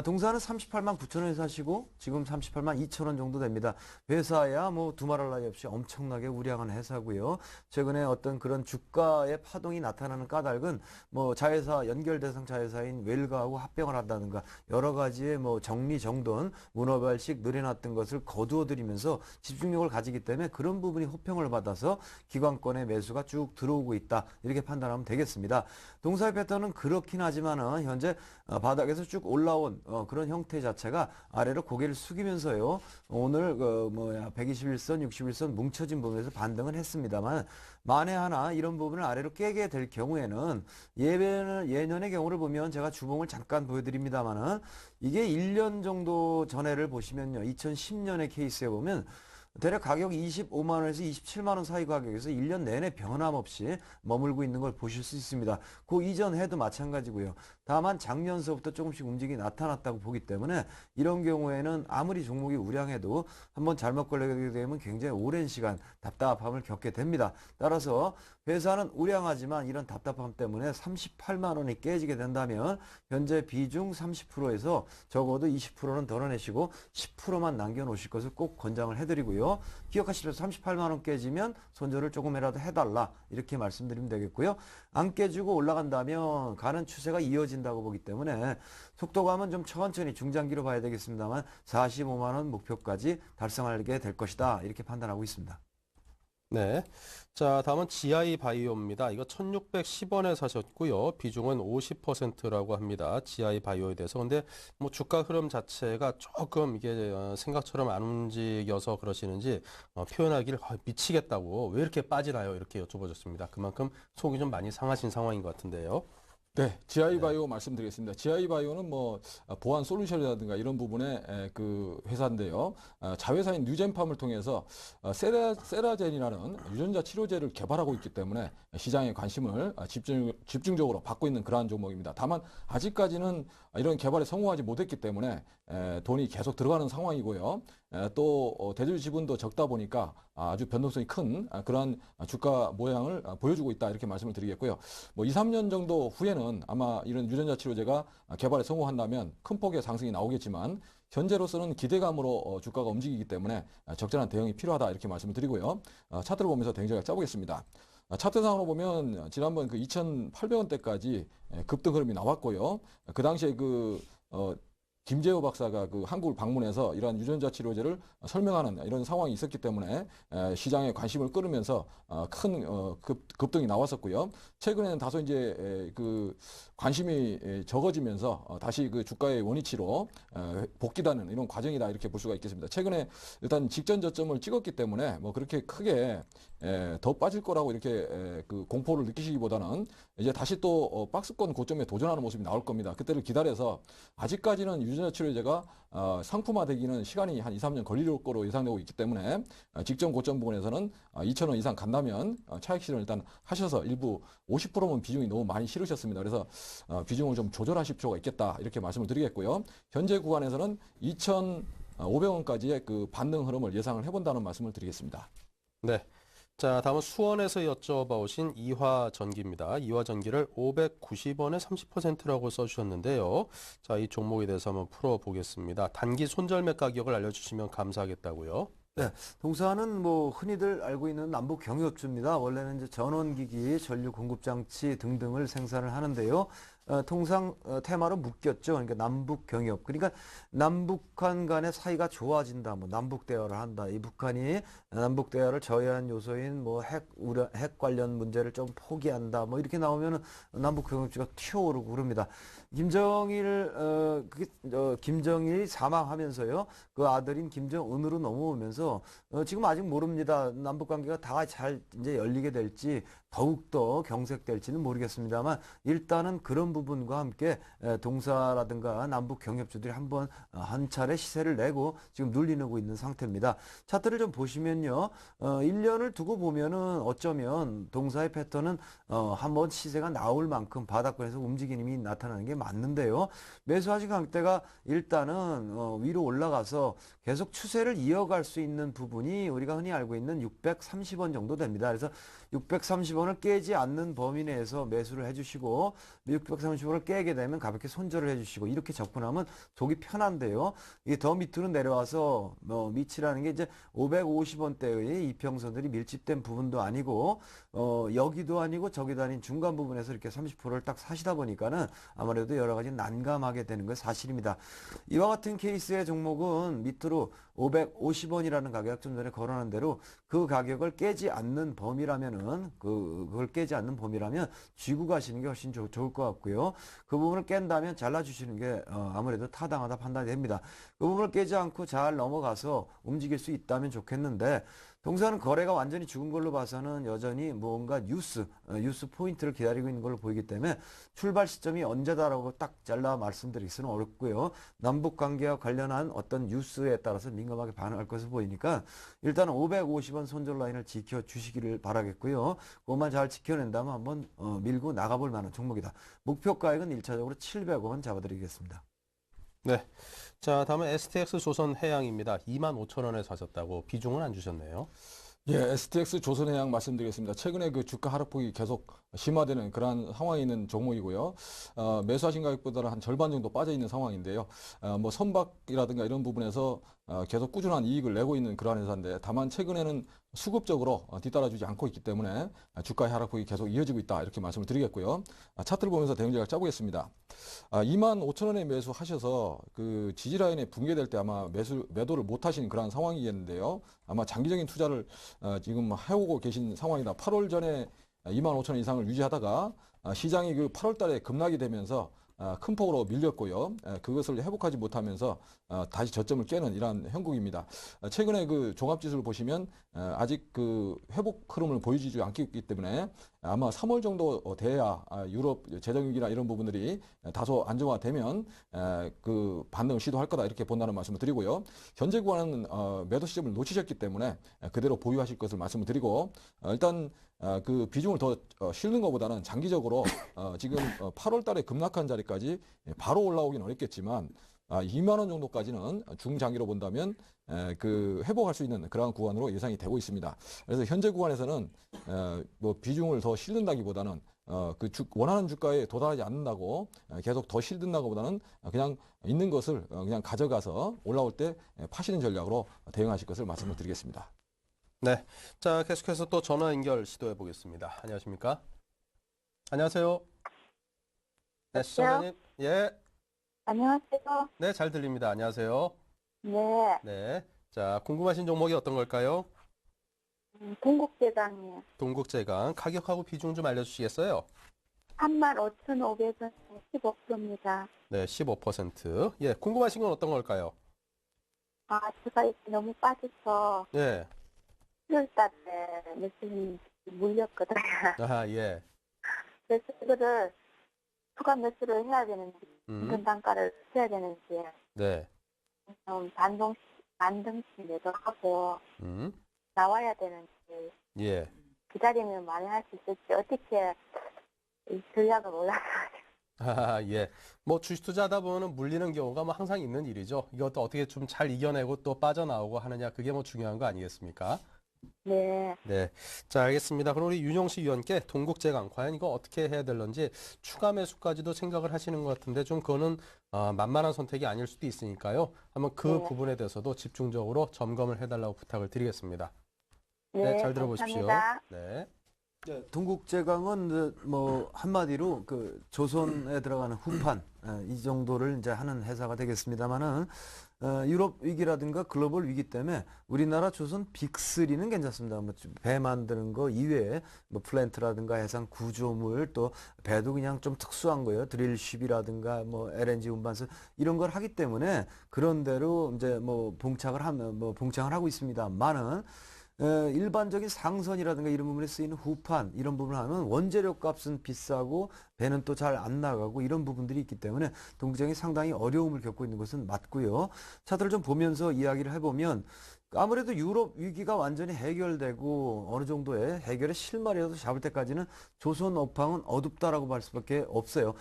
동사는 38만 9천 원에 사시고 지금 38만 2천 원 정도 됩니다. 회사야 뭐 두말할 나위 없이 엄청나게 우량한 회사고요. 최근에 어떤 그런 주가의 파동이 나타나는 까닭은 뭐 자회사 연결 대상 자회사인 웰가하고 합병을 한다든가 여러 가지의 뭐 정리정돈 문어발식 늘어났던 것을 거두어들이면서 집중력을 가지기 때문에 그런 부분이 호평을 받아서 기관권의 매수가 쭉 들어오고 있다 이렇게 판단하면 되겠습니다. 동사의 패턴은 그렇긴 하지만은 현재 바닥에서 쭉 올라온 그런 형태 자체가 아래로 고개를 숙이면서요. 오늘 121선, 61선 뭉쳐진 부분에서 반등은 했습니다만 만에 하나 이런 부분을 아래로 깨게 될 경우에는 예년의 경우를 보면 제가 주봉을 잠깐 보여드립니다만은 이게 1년 정도 전에를 보시면요. 2010년의 케이스에 보면 대략 가격 25만 원에서 27만 원 사이 가격에서 1년 내내 변함없이 머물고 있는 걸 보실 수 있습니다. 그 이전 해도 마찬가지고요. 다만 작년서부터 조금씩 움직임이 나타났다고 보기 때문에 이런 경우에는 아무리 종목이 우량해도 한번 잘못 걸리게 되면 굉장히 오랜 시간 답답함을 겪게 됩니다. 따라서 회사는 우량하지만 이런 답답함 때문에 38만 원이 깨지게 된다면 현재 비중 30%에서 적어도 20%는 덜어내시고 10%만 남겨놓으실 것을 꼭 권장을 해드리고요. 기억하시면서 38만 원 깨지면 손절을 조금이라도 해달라 이렇게 말씀드리면 되겠고요. 안 깨지고 올라간다면 가는 추세가 이어진다고 보기 때문에 속도감은 좀 천천히 중장기로 봐야 되겠습니다만 45만 원 목표까지 달성하게 될 것이다 이렇게 판단하고 있습니다. 네. 자, 다음은 GI 바이오입니다. 이거 1610원에 사셨고요. 비중은 50%라고 합니다. GI 바이오에 대해서. 근데 뭐 주가 흐름 자체가 조금 이게 생각처럼 안 움직여서 그러시는지 표현하기를 미치겠다고 왜 이렇게 빠지나요? 이렇게 여쭤보셨습니다. 그만큼 속이 좀 많이 상하신 상황인 것 같은데요. 네, GI 바이오 말씀드리겠습니다. GI 바이오는 뭐 보안 솔루션이라든가 이런 부분의 그 회사인데요. 자회사인 뉴젠팜을 통해서 세라젠이라는 유전자 치료제를 개발하고 있기 때문에 시장의 관심을 집중적으로 받고 있는 그러한 종목입니다. 다만 아직까지는 이런 개발에 성공하지 못했기 때문에 돈이 계속 들어가는 상황이고요. 또 대출 지분도 적다 보니까 아주 변동성이 큰 그러한 주가 모양을 보여주고 있다 이렇게 말씀을 드리겠고요. 뭐 2, 3년 정도 후에는 아마 이런 유전자 치료제가 개발에 성공한다면 큰 폭의 상승이 나오겠지만 현재로서는 기대감으로 주가가 움직이기 때문에 적절한 대응이 필요하다 이렇게 말씀을 드리고요. 차트를 보면서 대응전략 짜보겠습니다. 차트상으로 보면 지난번 그 2,800원대까지 급등 흐름이 나왔고요. 그 당시에 김재호 박사가 그 한국을 방문해서 이러한 유전자 치료제를 설명하는 이런 상황이 있었기 때문에 시장에 관심을 끌으면서 큰 급등이 나왔었고요. 최근에는 다소 이제 그 관심이 적어지면서 다시 그 주가의 원위치로 복귀하는 이런 과정이다 이렇게 볼 수가 있겠습니다. 최근에 일단 직전 저점을 찍었기 때문에 뭐 그렇게 크게 더 빠질 거라고 이렇게 그 공포를 느끼시기보다는 이제 다시 또 박스권 고점에 도전하는 모습이 나올 겁니다. 그때를 기다려서 아직까지는 유전자 치료제가 상품화되기는 시간이 한 2, 3년 걸릴 거로 예상되고 있기 때문에 직전 고점 부분에서는 2,000원 이상 간다면 차익 실현 일단 하셔서 일부 50%면 비중이 너무 많이 실으셨습니다. 그래서 비중을 좀 조절하실 필요가 있겠다 이렇게 말씀을 드리겠고요. 현재 구간에서는 2,500원까지의 그 반등 흐름을 예상을 해본다는 말씀을 드리겠습니다. 네. 자, 다음은 수원에서 여쭤봐 오신 이화전기입니다. 이화전기를 590원에 30%라고 써주셨는데요. 자, 이 종목에 대해서 한번 풀어보겠습니다. 단기 손절매 가격을 알려주시면 감사하겠다고요. 네, 동사는 뭐 흔히들 알고 있는 남북 경유업주입니다. 원래는 이제 전원기기, 전류 공급 장치 등등을 생산을 하는데요. 통상 테마로 묶였죠. 그러니까 남북 경유업. 그러니까 남북한 간의 사이가 좋아진다. 뭐 남북 대화를 한다. 이 북한이 남북 대화를 저해한 요소인 뭐 핵 관련 문제를 좀 포기한다. 뭐 이렇게 나오면은 남북 경유업주가 튀어오르고 그럽니다. 김정일이 사망하면서요. 그 아들인 김정은으로 넘어오면서 지금 아직 모릅니다. 남북 관계가 다 잘 이제 열리게 될지 더욱더 경색될지는 모르겠습니다만 일단은 그런 부분과 함께 동사라든가 남북 경협주들이 한 차례 시세를 내고 지금 눌리고 있는 상태입니다. 차트를 좀 보시면요. 1년을 두고 보면은 어쩌면 동사의 패턴은 한번 시세가 나올 만큼 바닥권에서 움직임이 나타나는 게 맞는데요. 매수하신 강대가 일단은 위로 올라가서 계속 추세를 이어갈 수 있는 부분이 우리가 흔히 알고 있는 630원 정도 됩니다. 그래서 630원을 깨지 않는 범위 내에서 매수를 해주시고 630원을 깨게 되면 가볍게 손절을 해주시고 이렇게 접근하면 속이 편한데요. 이게 더 밑으로 내려와서 밑이라는 게 이제 550원대의 이평선들이 밀집된 부분도 아니고 여기도 아니고 저기도 아닌 중간 부분에서 이렇게 30%를 딱 사시다 보니까는 아무래도 여러 가지 난감하게 되는 건 사실입니다. 이와 같은 케이스의 종목은 밑으로 550원이라는 가격 좀 전에 거론한 대로 그 가격을 깨지 않는 범위라면은 그걸 깨지 않는 범위라면 쥐고 가시는 게 훨씬 좋을 것 같고요. 그 부분을 깬다면 잘라주시는 게 아무래도 타당하다 판단이 됩니다. 그 부분을 깨지 않고 잘 넘어가서 움직일 수 있다면 좋겠는데 동사는 거래가 완전히 죽은 걸로 봐서는 여전히 뭔가 뉴스 포인트를 기다리고 있는 걸로 보이기 때문에 출발 시점이 언제다라고 딱 잘라 말씀드리기는 어렵고요. 남북 관계와 관련한 어떤 뉴스에 따라서 민감하게 반응할 것으로 보이니까 일단 550원 손절 라인을 지켜주시기를 바라겠고요. 그것만 잘 지켜낸다면 한번 밀고 나가볼 만한 종목이다. 목표 가액은 1차적으로 700원 잡아드리겠습니다. 네. 자, 다음은 STX 조선해양입니다. 25,000원에 사셨다고 비중은 안 주셨네요. 예, STX 조선해양 말씀드리겠습니다. 최근에 그 주가 하락폭이 계속 심화되는 그러한 상황에 있는 종목이고요. 매수하신 가격보다는 한 절반 정도 빠져 있는 상황인데요. 뭐 선박이라든가 이런 부분에서 계속 꾸준한 이익을 내고 있는 그러한 회사인데 다만 최근에는 수급적으로 뒤따라주지 않고 있기 때문에 주가의 하락폭이 계속 이어지고 있다 이렇게 말씀을 드리겠고요. 차트를 보면서 대응 전략을 짜보겠습니다. 25,000원에 매수하셔서 그 지지라인에 붕괴될 때 아마 매도를 못 하시는 그러한 상황이겠는데요. 아마 장기적인 투자를 지금 해오고 계신 상황이다. 8월 전에 25,000원 이상을 유지하다가 시장이 그 8월 달에 급락이 되면서 큰 폭으로 밀렸고요. 그것을 회복하지 못하면서 다시 저점을 깨는 이러한 형국입니다. 최근에 그 종합지수를 보시면 아직 그 회복 흐름을 보여주지 않고 있기 때문에 아마 3월 정도 돼야 유럽 재정위기나 이런 부분들이 다소 안정화되면 그 반등을 시도할 거다 이렇게 본다는 말씀을 드리고요. 현재 구간은 매도 시점을 놓치셨기 때문에 그대로 보유하실 것을 말씀을 드리고 일단 그 비중을 더 실는 것보다는 장기적으로 지금 8월 달에 급락한 자리까지 바로 올라오긴 어렵겠지만 2만 원 정도까지는 중장기로 본다면 그 회복할 수 있는 그러한 구간으로 예상이 되고 있습니다. 그래서 현재 구간에서는 뭐 비중을 더 실는다기보다는 그 원하는 주가에 도달하지 않는다고 계속 더 실든다기보다는 그냥 있는 것을 그냥 가져가서 올라올 때 파시는 전략으로 대응하실 것을 말씀을 드리겠습니다. 네. 자, 계속해서 또 전화 연결 시도해 보겠습니다. 안녕하십니까? 안녕하세요. 네, 시청자님. 예. 안녕하세요. 네, 잘 들립니다. 안녕하세요. 네, 네. 자, 궁금하신 종목이 어떤 걸까요? 동국제강이요. 동국제강 가격하고 비중 좀 알려주시겠어요? 35,500원 15%입니다. 네, 15%. 예, 궁금하신 건 어떤 걸까요? 제가 이제 너무 빠져서 예. 1월달에 매수금 물렸거든요. 아, 예. 그래서 이거를 추가 매수를 해야 되는지, 인근 음. 단가를 해야 되는지, 네. 반등시 매도하고 음. 나와야 되는지, 예. 기다리면 많이 할 수 있을지, 어떻게 이 전략을 몰라서. 아, 예. 뭐 주식 투자하다 보면 물리는 경우가 뭐 항상 있는 일이죠. 이것도 어떻게 좀 잘 이겨내고 또 빠져나오고 하느냐, 그게 뭐 중요한 거 아니겠습니까? 네. 네. 자, 알겠습니다. 그럼 우리 윤영식 위원께 동국제강 과연 이거 어떻게 해야 될런지 추가 매수까지도 생각을 하시는 것 같은데 좀 그거는 만만한 선택이 아닐 수도 있으니까요. 한번 그 네. 부분에 대해서도 집중적으로 점검을 해달라고 부탁을 드리겠습니다. 네, 네, 잘 들어보십시오. 감사합니다. 네. 동국제강은 뭐 한마디로 그 조선에 들어가는 후판 이 정도를 이제 하는 회사가 되겠습니다만은 유럽 위기라든가 글로벌 위기 때문에 우리나라 조선 빅3는 괜찮습니다. 뭐 배 만드는 거 이외에 뭐 플랜트라든가 해상 구조물 또 배도 그냥 좀 특수한 거예요. 드릴쉽이라든가 뭐 LNG 운반선 이런 걸 하기 때문에 그런 대로 이제 뭐 봉착을 하고 있습니다만은 일반적인 상선이라든가 이런 부분에 쓰이는 후판 이런 부분을 하면 원재료 값은 비싸고 배는 또 잘 안 나가고 이런 부분들이 있기 때문에 동국제강이 상당히 어려움을 겪고 있는 것은 맞고요. 차트를 좀 보면서 이야기를 해보면 아무래도 유럽 위기가 완전히 해결되고 어느 정도의 해결의 실마리라도 잡을 때까지는 조선 업황은 어둡다라고 할 수밖에 없어요.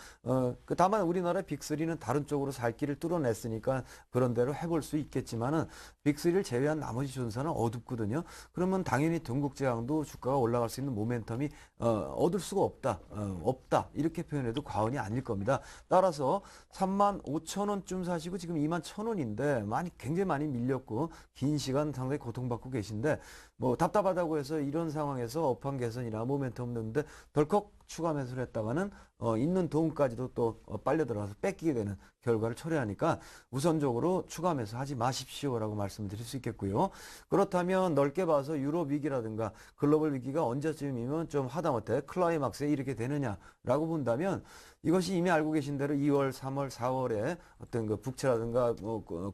다만 우리나라 빅3는 다른 쪽으로 살 길을 뚫어냈으니까 그런 대로 해볼 수 있겠지만은 빅3를 제외한 나머지 조선사는 어둡거든요. 그러면 당연히 동국제강도 주가가 올라갈 수 있는 모멘텀이 얻을 수가 없다. 이렇게 표현해도 과언이 아닐 겁니다. 따라서 35,000원쯤 사시고 지금 21,000원인데 굉장히 많이 밀렸고 긴 시간 상당히 고통받고 계신데 뭐 답답하다고 해서 이런 상황에서 업황 개선이나 모멘텀 없는데 덜컥 추가 매수를 했다가는 있는 돈까지도 또 빨려 들어가서 뺏기게 되는 결과를 초래하니까 우선적으로 추가 매수하지 마십시오라고 말씀드릴 수 있겠고요. 그렇다면 넓게 봐서 유럽 위기라든가 글로벌 위기가 언제쯤이면 좀 하다못해 클라이막스에 이르게 되느냐라고 본다면 이것이 이미 알고 계신 대로 2월, 3월, 4월에 어떤 그 국채라든가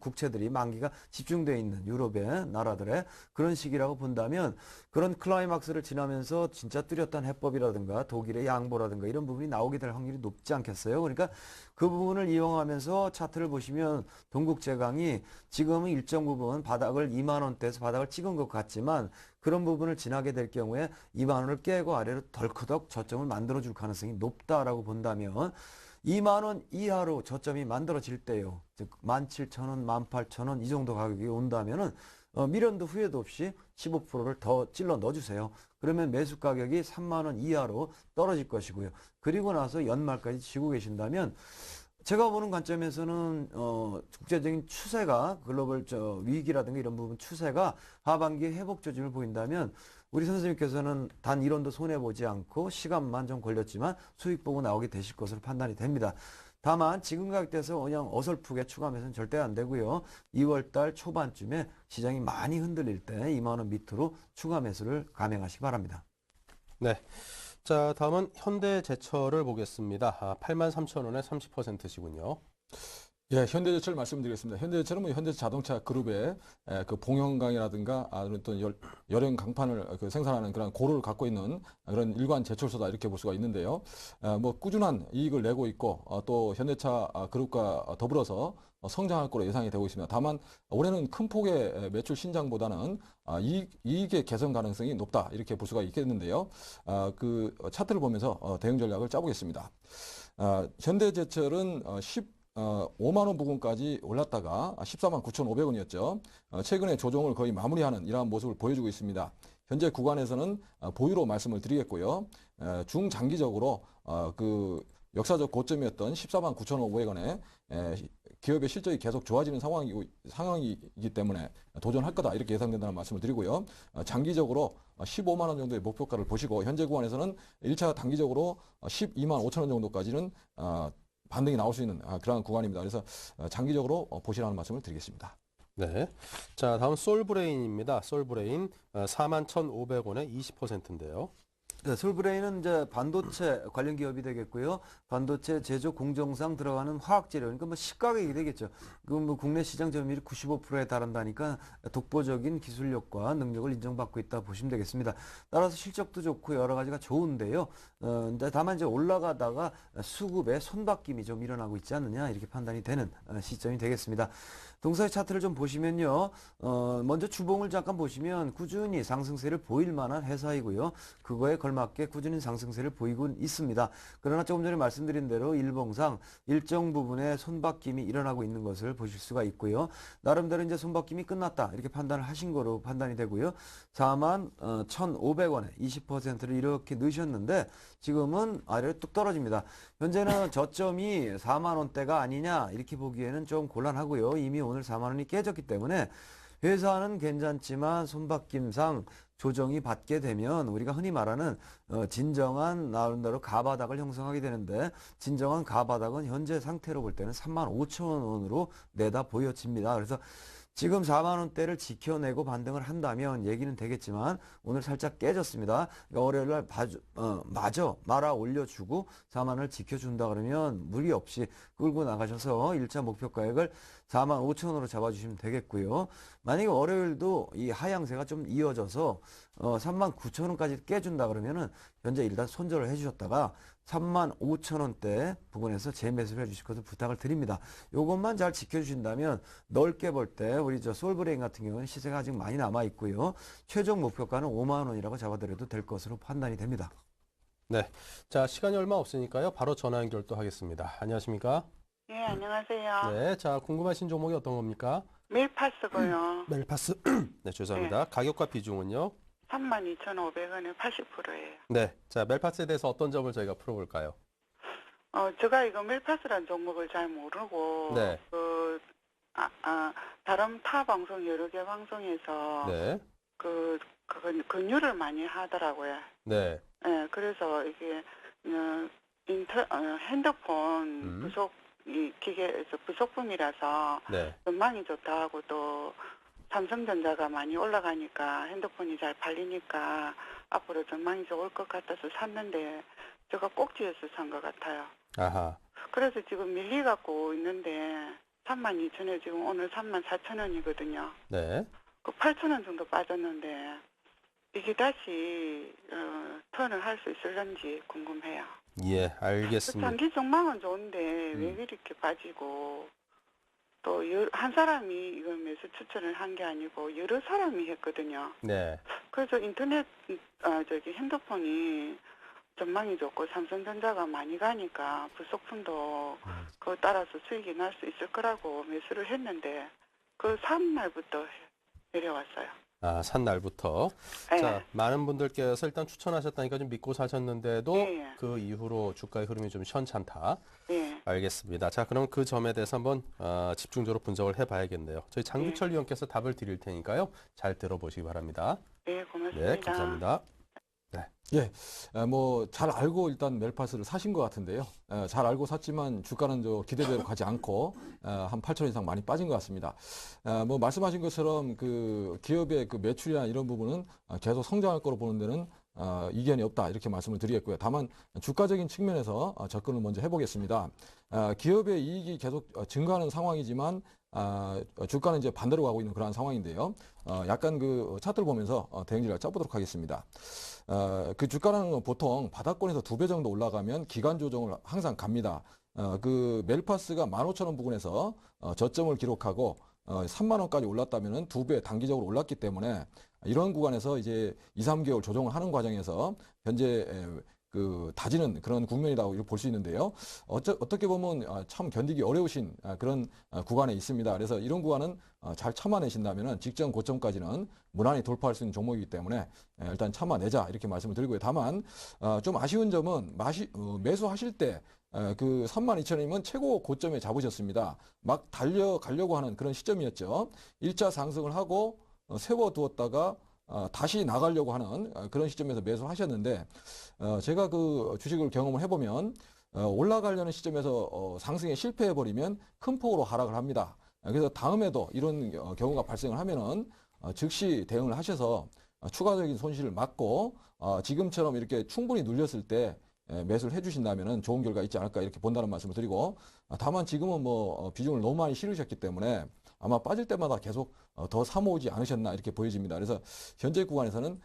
국채들이 만기가 집중되어 있는 유럽의 나라들의 그런 시기라고 본다. 본다면 그런 클라이막스를 지나면서 진짜 뚜렷한 해법이라든가 독일의 양보라든가 이런 부분이 나오게 될 확률이 높지 않겠어요. 그러니까 그 부분을 이용하면서 차트를 보시면 동국제강이 지금은 일정 부분 바닥을 2만 원대에서 바닥을 찍은 것 같지만 그런 부분을 지나게 될 경우에 2만 원을 깨고 아래로 덜커덕 저점을 만들어줄 가능성이 높다라고 본다면 2만 원 이하로 저점이 만들어질 때요. 즉 17,000원, 18,000원 이 정도 가격이 온다면은 미련도 후회도 없이 15%를 더 찔러 넣어주세요. 그러면 매수 가격이 3만 원 이하로 떨어질 것이고요. 그리고 나서 연말까지 쥐고 계신다면 제가 보는 관점에서는 국제적인 추세가 글로벌 위기라든가 이런 부분 추세가 하반기에 회복 조짐을 보인다면 우리 선생님께서는 단 1원도 손해보지 않고 시간만 좀 걸렸지만 수익 보고 나오게 되실 것으로 판단이 됩니다. 다만 지금 가격대에서 그냥 어설프게 추가 매수는 절대 안 되고요. 2월달 초반쯤에 시장이 많이 흔들릴 때 2만 원 밑으로 추가 매수를 감행하시기 바랍니다. 네. 자, 다음은 현대제철을 보겠습니다. 83,000원에 30%시군요. 예, 현대제철 말씀드리겠습니다. 현대제철은 뭐 현대자동차 그룹의 그 봉형강이라든가 또 열형 강판을 생산하는 그런 고를 갖고 있는 그런 일관 제철소다 이렇게 볼 수가 있는데요. 뭐 꾸준한 이익을 내고 있고 또 현대차 그룹과 더불어서 성장할 거로 예상이 되고 있습니다. 다만 올해는 큰 폭의 매출 신장보다는 이익의 개선 가능성이 높다 이렇게 볼 수가 있겠는데요. 그 차트를 보면서 대응 전략을 짜보겠습니다. 현대제철은 5만 원 부근까지 올랐다가 14만 9,500원이었죠. 최근에 조정을 거의 마무리하는 이러한 모습을 보여주고 있습니다. 현재 구간에서는 보유로 말씀을 드리겠고요. 중장기적으로 그 역사적 고점이었던 14만 9,500원에 기업의 실적이 계속 좋아지는 상황이기 때문에 도전할 거다 이렇게 예상된다는 말씀을 드리고요. 장기적으로 15만 원 정도의 목표가를 보시고 현재 구간에서는 1차 단기적으로 12만 5천 원 정도까지는 반등이 나올 수 있는 그런 구간입니다. 그래서 장기적으로 보시라는 말씀을 드리겠습니다. 네. 자, 다음 솔브레인입니다. 솔브레인 41,500원에 20%인데요. 네, 솔브레인은 이제 반도체 관련 기업이 되겠고요. 반도체 제조 공정상 들어가는 화학재료, 그러니까 뭐 시가격이 되겠죠. 그 뭐 국내 시장 점유율이 95%에 달한다니까 독보적인 기술력과 능력을 인정받고 있다 보시면 되겠습니다. 따라서 실적도 좋고 여러 가지가 좋은데요. 다만 이제 올라가다가 수급에 손바뀜이 좀 일어나고 있지 않느냐 이렇게 판단이 되는 시점이 되겠습니다. 동사의 차트를 좀 보시면요. 먼저 주봉을 잠깐 보시면 꾸준히 상승세를 보일 만한 회사이고요. 그거에 걸맞게 꾸준히 상승세를 보이고 있습니다. 그러나 조금 전에 말씀드린 대로 일봉상 일정 부분에 손바뀜이 일어나고 있는 것을 보실 수가 있고요. 나름대로 이제 손바뀜이 끝났다 이렇게 판단을 하신 거로 판단이 되고요. 4만 1,500원에 20%를 이렇게 넣으셨는데 지금은 아래로 뚝 떨어집니다. 현재는 저점이 4만 원대가 아니냐 이렇게 보기에는 좀 곤란하고요. 이미 오늘 4만 원이 깨졌기 때문에 회사는 괜찮지만 손바뀜상 조정이 받게 되면 우리가 흔히 말하는 진정한 나름대로 가바닥을 형성하게 되는데 진정한 가바닥은 현재 상태로 볼 때는 3만 5천 원으로 내다 보여집니다. 그래서 지금 4만 원대를 지켜내고 반등을 한다면 얘기는 되겠지만 오늘 살짝 깨졌습니다. 그러니까 월요일날 마저 말아 올려주고 4만 원을 지켜준다 그러면 무리 없이 끌고 나가셔서 1차 목표가액을 4만 5천 원으로 잡아주시면 되겠고요. 만약에 월요일도 이 하향세가 좀 이어져서 3만 9천 원까지 깨준다 그러면은 현재 일단 손절을 해주셨다가 3만 5천 원대 부근에서 재매수를 해주실 것을 부탁을 드립니다. 이것만 잘 지켜주신다면 넓게 볼 때 우리 솔브레인 같은 경우는 시세가 아직 많이 남아 있고요. 최종 목표가는 5만 원이라고 잡아드려도 될 것으로 판단이 됩니다. 네. 자, 시간이 얼마 없으니까요. 바로 전화 연결도 하겠습니다. 안녕하십니까? 예, 안녕하세요. 네. 자, 궁금하신 종목이 어떤 겁니까? 멜파스고요. 멜파스. 네, 죄송합니다. 가격과 비중은요? 32,500원에 80%예요. 네. 자, 멜파스에 대해서 어떤 점을 저희가 풀어볼까요? 제가 이거 멜파스라는 종목을 잘 모르고 네. 다른 타 방송 여러 개 방송에서 네. 그건 권유를 많이 하더라고요. 네. 예, 그래서 이게 핸드폰 부속 이 기계에서 부속품이라서 네. 전망이 좋다 하고 또 삼성전자가 많이 올라가니까 핸드폰이 잘 팔리니까 앞으로 전망이 좋을 것 같아서 샀는데 제가 꼭지에서 산 것 같아요. 아하. 그래서 지금 밀려갖고 있는데 32,000원에 지금 오늘 34,000원이거든요. 네. 그 8,000원 정도 빠졌는데 이게 다시 턴을 할 수 있을런지 궁금해요. 예, 알겠습니다. 장기 전망은 좋은데 왜 음. 이렇게 빠지고 또 한 사람이 이걸 매수 추천을 한 게 아니고 여러 사람이 했거든요. 네. 그래서 인터넷 핸드폰이 전망이 좋고 삼성전자가 많이 가니까 부속품도 그거 따라서 수익이 날 수 있을 거라고 매수를 했는데 그 3날부터 내려왔어요. 아, 산 날부터. 예. 자, 많은 분들께서 일단 추천하셨다니까 좀 믿고 사셨는데도 예. 그 이후로 주가의 흐름이 좀 시원찮다. 예. 알겠습니다. 자, 그럼 그 점에 대해서 한번 집중적으로 분석을 해봐야겠네요. 저희 장비철 위원께서 답을 드릴 테니까요. 잘 들어보시기 바랍니다. 예, 고맙습니다. 네, 감사합니다. 예, 뭐 잘 알고 일단 멜파스를 사신 것 같은데요. 잘 알고 샀지만 주가는 저 기대대로 가지 않고 한 8천 원 이상 많이 빠진 것 같습니다. 뭐 말씀하신 것처럼 그 기업의 그 매출이나 이런 부분은 계속 성장할 거로 보는 데는 이견이 없다 이렇게 말씀을 드리겠고요. 다만 주가적인 측면에서 접근을 먼저 해보겠습니다. 기업의 이익이 계속 증가하는 상황이지만 주가는 이제 반대로 가고 있는 그러한 상황인데요. 약간 그 차트를 보면서 대응지를 짜보도록 하겠습니다. 그 주가는 보통 바닥권에서 2배 정도 올라가면 기간 조정을 항상 갑니다. 그 멜파스가 15,000원 부근에서 저점을 기록하고 3만 원까지 올랐다면은 2배 단기적으로 올랐기 때문에 이런 구간에서 이제 2, 3개월 조정을 하는 과정에서 현재 그 다지는 그런 국면이라고 볼 수 있는데요. 어떻게 보면 참 견디기 어려우신 그런 구간에 있습니다. 그래서 이런 구간은 잘 참아내신다면은 직전 고점까지는 무난히 돌파할 수 있는 종목이기 때문에 일단 참아내자 이렇게 말씀을 드리고요. 다만 좀 아쉬운 점은 매수하실 때 그 32,000원이면 최고 고점에 잡으셨습니다. 막 달려가려고 하는 그런 시점이었죠. 1차 상승을 하고 세워두었다가 다시 나가려고 하는 그런 시점에서 매수하셨는데 제가 그 주식을 경험을 해보면 올라가려는 시점에서 상승에 실패해버리면 큰 폭으로 하락을 합니다. 그래서 다음에도 이런 경우가 발생을 하면은 즉시 대응을 하셔서 추가적인 손실을 막고 지금처럼 이렇게 충분히 눌렸을 때 매수를 해주신다면은 좋은 결과 있지 않을까 이렇게 본다는 말씀을 드리고 다만 지금은 뭐 비중을 너무 많이 실으셨기 때문에 아마 빠질 때마다 계속 더 사모으지 않으셨나 이렇게 보여집니다. 그래서 현재 구간에서는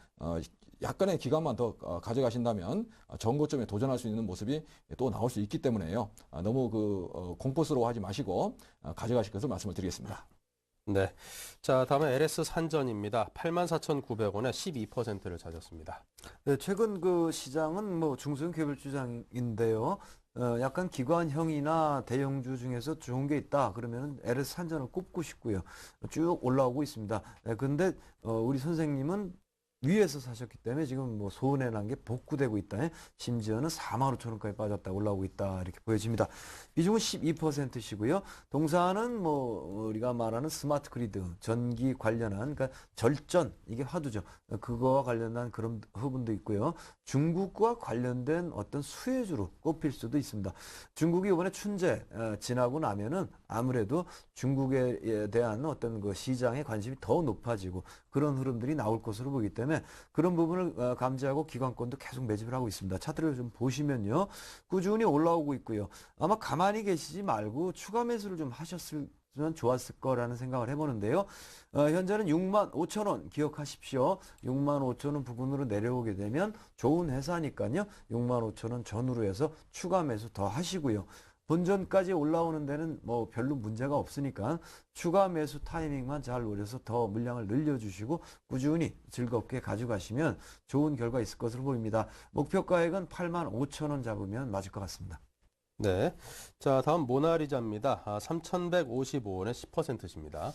약간의 기간만 더 가져가신다면 전고점에 도전할 수 있는 모습이 또 나올 수 있기 때문에요. 너무 그 공포스러워하지 마시고 가져가실 것을 말씀을 드리겠습니다. 네. 자, 다음은 LS 산전입니다. 84,900원에 12%를 찾았습니다. 네, 최근 그 시장은 뭐 중소형 개별주장인데요. 약간 기관형이나 대형주 중에서 좋은 게 있다. 그러면 LS 산전을 꼽고 싶고요. 쭉 올라오고 있습니다. 근데 우리 선생님은 위에서 사셨기 때문에 지금 뭐 손해 난 게 복구되고 있다. 심지어는 45,000원까지 빠졌다 올라오고 있다 이렇게 보여집니다. 비중은 12%시고요. 동사는 뭐 우리가 말하는 스마트 그리드 전기 관련한 그러니까 절전 이게 화두죠. 그거와 관련한 그런 부분도 있고요. 중국과 관련된 어떤 수혜주로 꼽힐 수도 있습니다. 중국이 이번에 춘제 지나고 나면은 아무래도 중국에 대한 어떤 그 시장의 관심이 더 높아지고 그런 흐름들이 나올 것으로 보기 때문에 그런 부분을 감지하고 기관권도 계속 매집을 하고 있습니다. 차트를 좀 보시면요. 꾸준히 올라오고 있고요. 아마 가만히 계시지 말고 추가 매수를 좀 하셨으면 좋았을 거라는 생각을 해보는데요. 현재는 65,000원 기억하십시오. 65,000원 부근으로 내려오게 되면 좋은 회사니까요. 65,000원 전후로 해서 추가 매수 더 하시고요. 본전까지 올라오는 데는 뭐 별로 문제가 없으니까 추가 매수 타이밍만 잘 노려서 더 물량을 늘려주시고 꾸준히 즐겁게 가져가시면 좋은 결과 있을 것으로 보입니다. 목표가액은 85,000원 잡으면 맞을 것 같습니다. 네. 자, 다음 모나리자입니다. 3,155원에 10%십니다.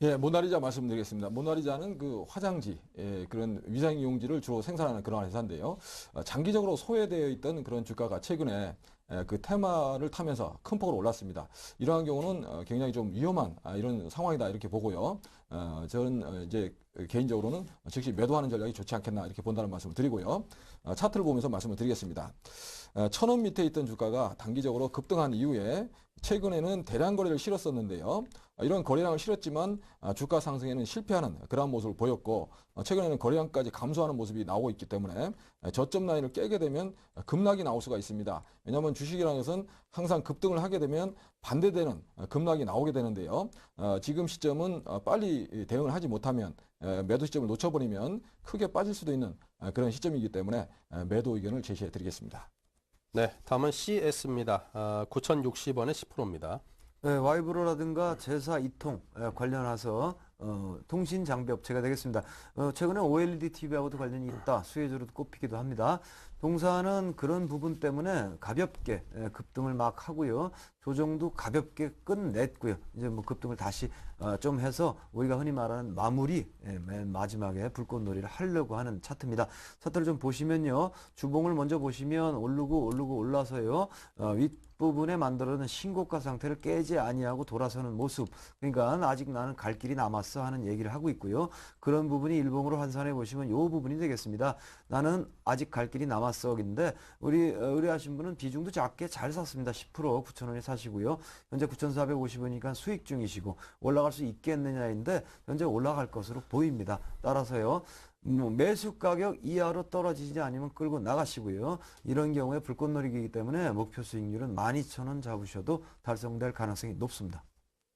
예, 모나리자 말씀드리겠습니다. 모나리자는 그 화장지, 그런 위생용지를 주로 생산하는 그런 회사인데요. 장기적으로 소외되어 있던 그런 주가가 최근에 그 테마를 타면서 큰 폭으로 올랐습니다. 이러한 경우는 굉장히 좀 위험한 이런 상황이다 이렇게 보고요. 저는 이제 개인적으로는 즉시 매도하는 전략이 좋지 않겠나 이렇게 본다는 말씀을 드리고요. 차트를 보면서 말씀을 드리겠습니다. 1,000원 밑에 있던 주가가 단기적으로 급등한 이후에 최근에는 대량 거래를 실었었는데요. 이런 거래량을 실었지만 주가 상승에는 실패하는 그러한 모습을 보였고 최근에는 거래량까지 감소하는 모습이 나오고 있기 때문에 저점 라인을 깨게 되면 급락이 나올 수가 있습니다. 왜냐하면 주식이라는 것은 항상 급등을 하게 되면 반대되는 급락이 나오게 되는데요. 지금 시점은 빨리 대응을 하지 못하면 매도 시점을 놓쳐버리면 크게 빠질 수도 있는 그런 시점이기 때문에 매도 의견을 제시해 드리겠습니다. 네, 다음은 CS입니다. 9,060원에 10%입니다. 네, 와이브로라든가 제사 이통 관련해서 통신 장비 업체가 되겠습니다. 최근에 OLED TV하고도 관련이 있다. 수혜주로도 꼽히기도 합니다. 동사는 그런 부분 때문에 가볍게 급등을 막 하고요. 조정도 가볍게 끝냈고요. 이제 뭐 급등을 다시 좀 해서 우리가 흔히 말하는 마무리, 맨 마지막에 불꽃놀이를 하려고 하는 차트입니다. 차트를 좀 보시면요. 주봉을 먼저 보시면 오르고 올라서요. 윗부분에 만들어낸 신고가 상태를 깨지 아니하고 돌아서는 모습. 그러니까 아직 나는 갈 길이 남았어 하는 얘기를 하고 있고요. 그런 부분이 일봉으로 환산해 보시면 이 부분이 되겠습니다. 나는 아직 갈 길이 남았어인데 우리 의뢰하신 분은 비중도 작게 잘 샀습니다. 10% 9,000원에 사시고요. 현재 9,450원이니까 수익 중이시고 올라갈 수 있겠느냐인데 현재 올라갈 것으로 보입니다. 따라서요. 매수 가격 이하로 떨어지지 않으면 끌고 나가시고요. 이런 경우에 불꽃놀이이기 때문에 목표 수익률은 12,000원 잡으셔도 달성될 가능성이 높습니다.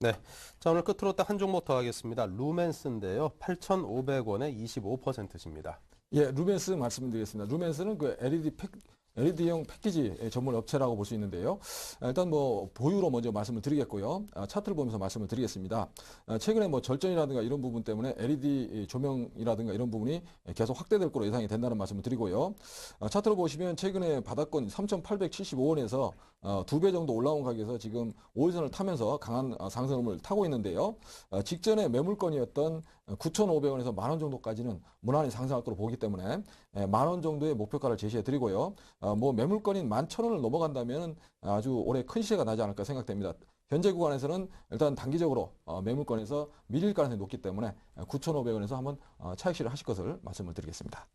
네, 자 오늘 끝으로 딱 한 종목 더 하겠습니다. 루멘스인데요. 8,500원에 25%십니다. 예, 루멘스 말씀드리겠습니다. 루멘스는 그 LED형 패키지 전문 업체라고 볼 수 있는데요. 일단 뭐 보유로 먼저 말씀을 드리겠고요. 차트를 보면서 말씀을 드리겠습니다. 최근에 뭐 절전이라든가 이런 부분 때문에 LED 조명이라든가 이런 부분이 계속 확대될 거로 예상이 된다는 말씀을 드리고요. 차트를 보시면 최근에 바닥권 3,875원에서 2배 정도 올라온 가격에서 지금 5일선을 타면서 강한 상승을 타고 있는데요. 직전에 매물권이었던 9,500원에서 만원 정도까지는 무난히 상승할 거로 보기 때문에 만원 정도의 목표가를 제시해 드리고요. 뭐 매물권인 11,000원을 넘어간다면 아주 올해 큰 시세가 나지 않을까 생각됩니다. 현재 구간에서는 일단 단기적으로 매물권에서 밀릴 가능성이 높기 때문에 9,500원에서 한번 차익 실을 하실 것을 말씀을 드리겠습니다.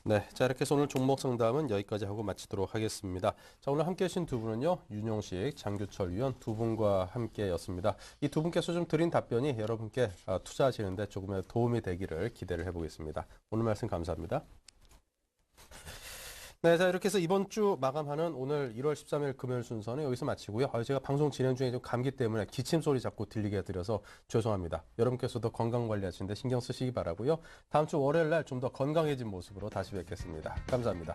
네, 자 이렇게 해서 오늘 종목 상담은 여기까지 하고 마치도록 하겠습니다. 자 오늘 함께해 주신 두 분은요. 윤용식, 장규철 위원 두 분과 함께였습니다. 이 두 분께서 좀 드린 답변이 여러분께 투자하시는데 조금의 도움이 되기를 기대를 해보겠습니다. 오늘 말씀 감사합니다. 네, 자 이렇게 해서 이번 주 마감하는 오늘 1월 13일 금요일 순서는 여기서 마치고요. 제가 방송 진행 중에 좀 감기 때문에 기침 소리 자꾸 들리게 해드려서 죄송합니다. 여러분께서도 건강 관리하시는데 신경 쓰시기 바라고요. 다음 주 월요일 날 좀 더 건강해진 모습으로 다시 뵙겠습니다. 감사합니다.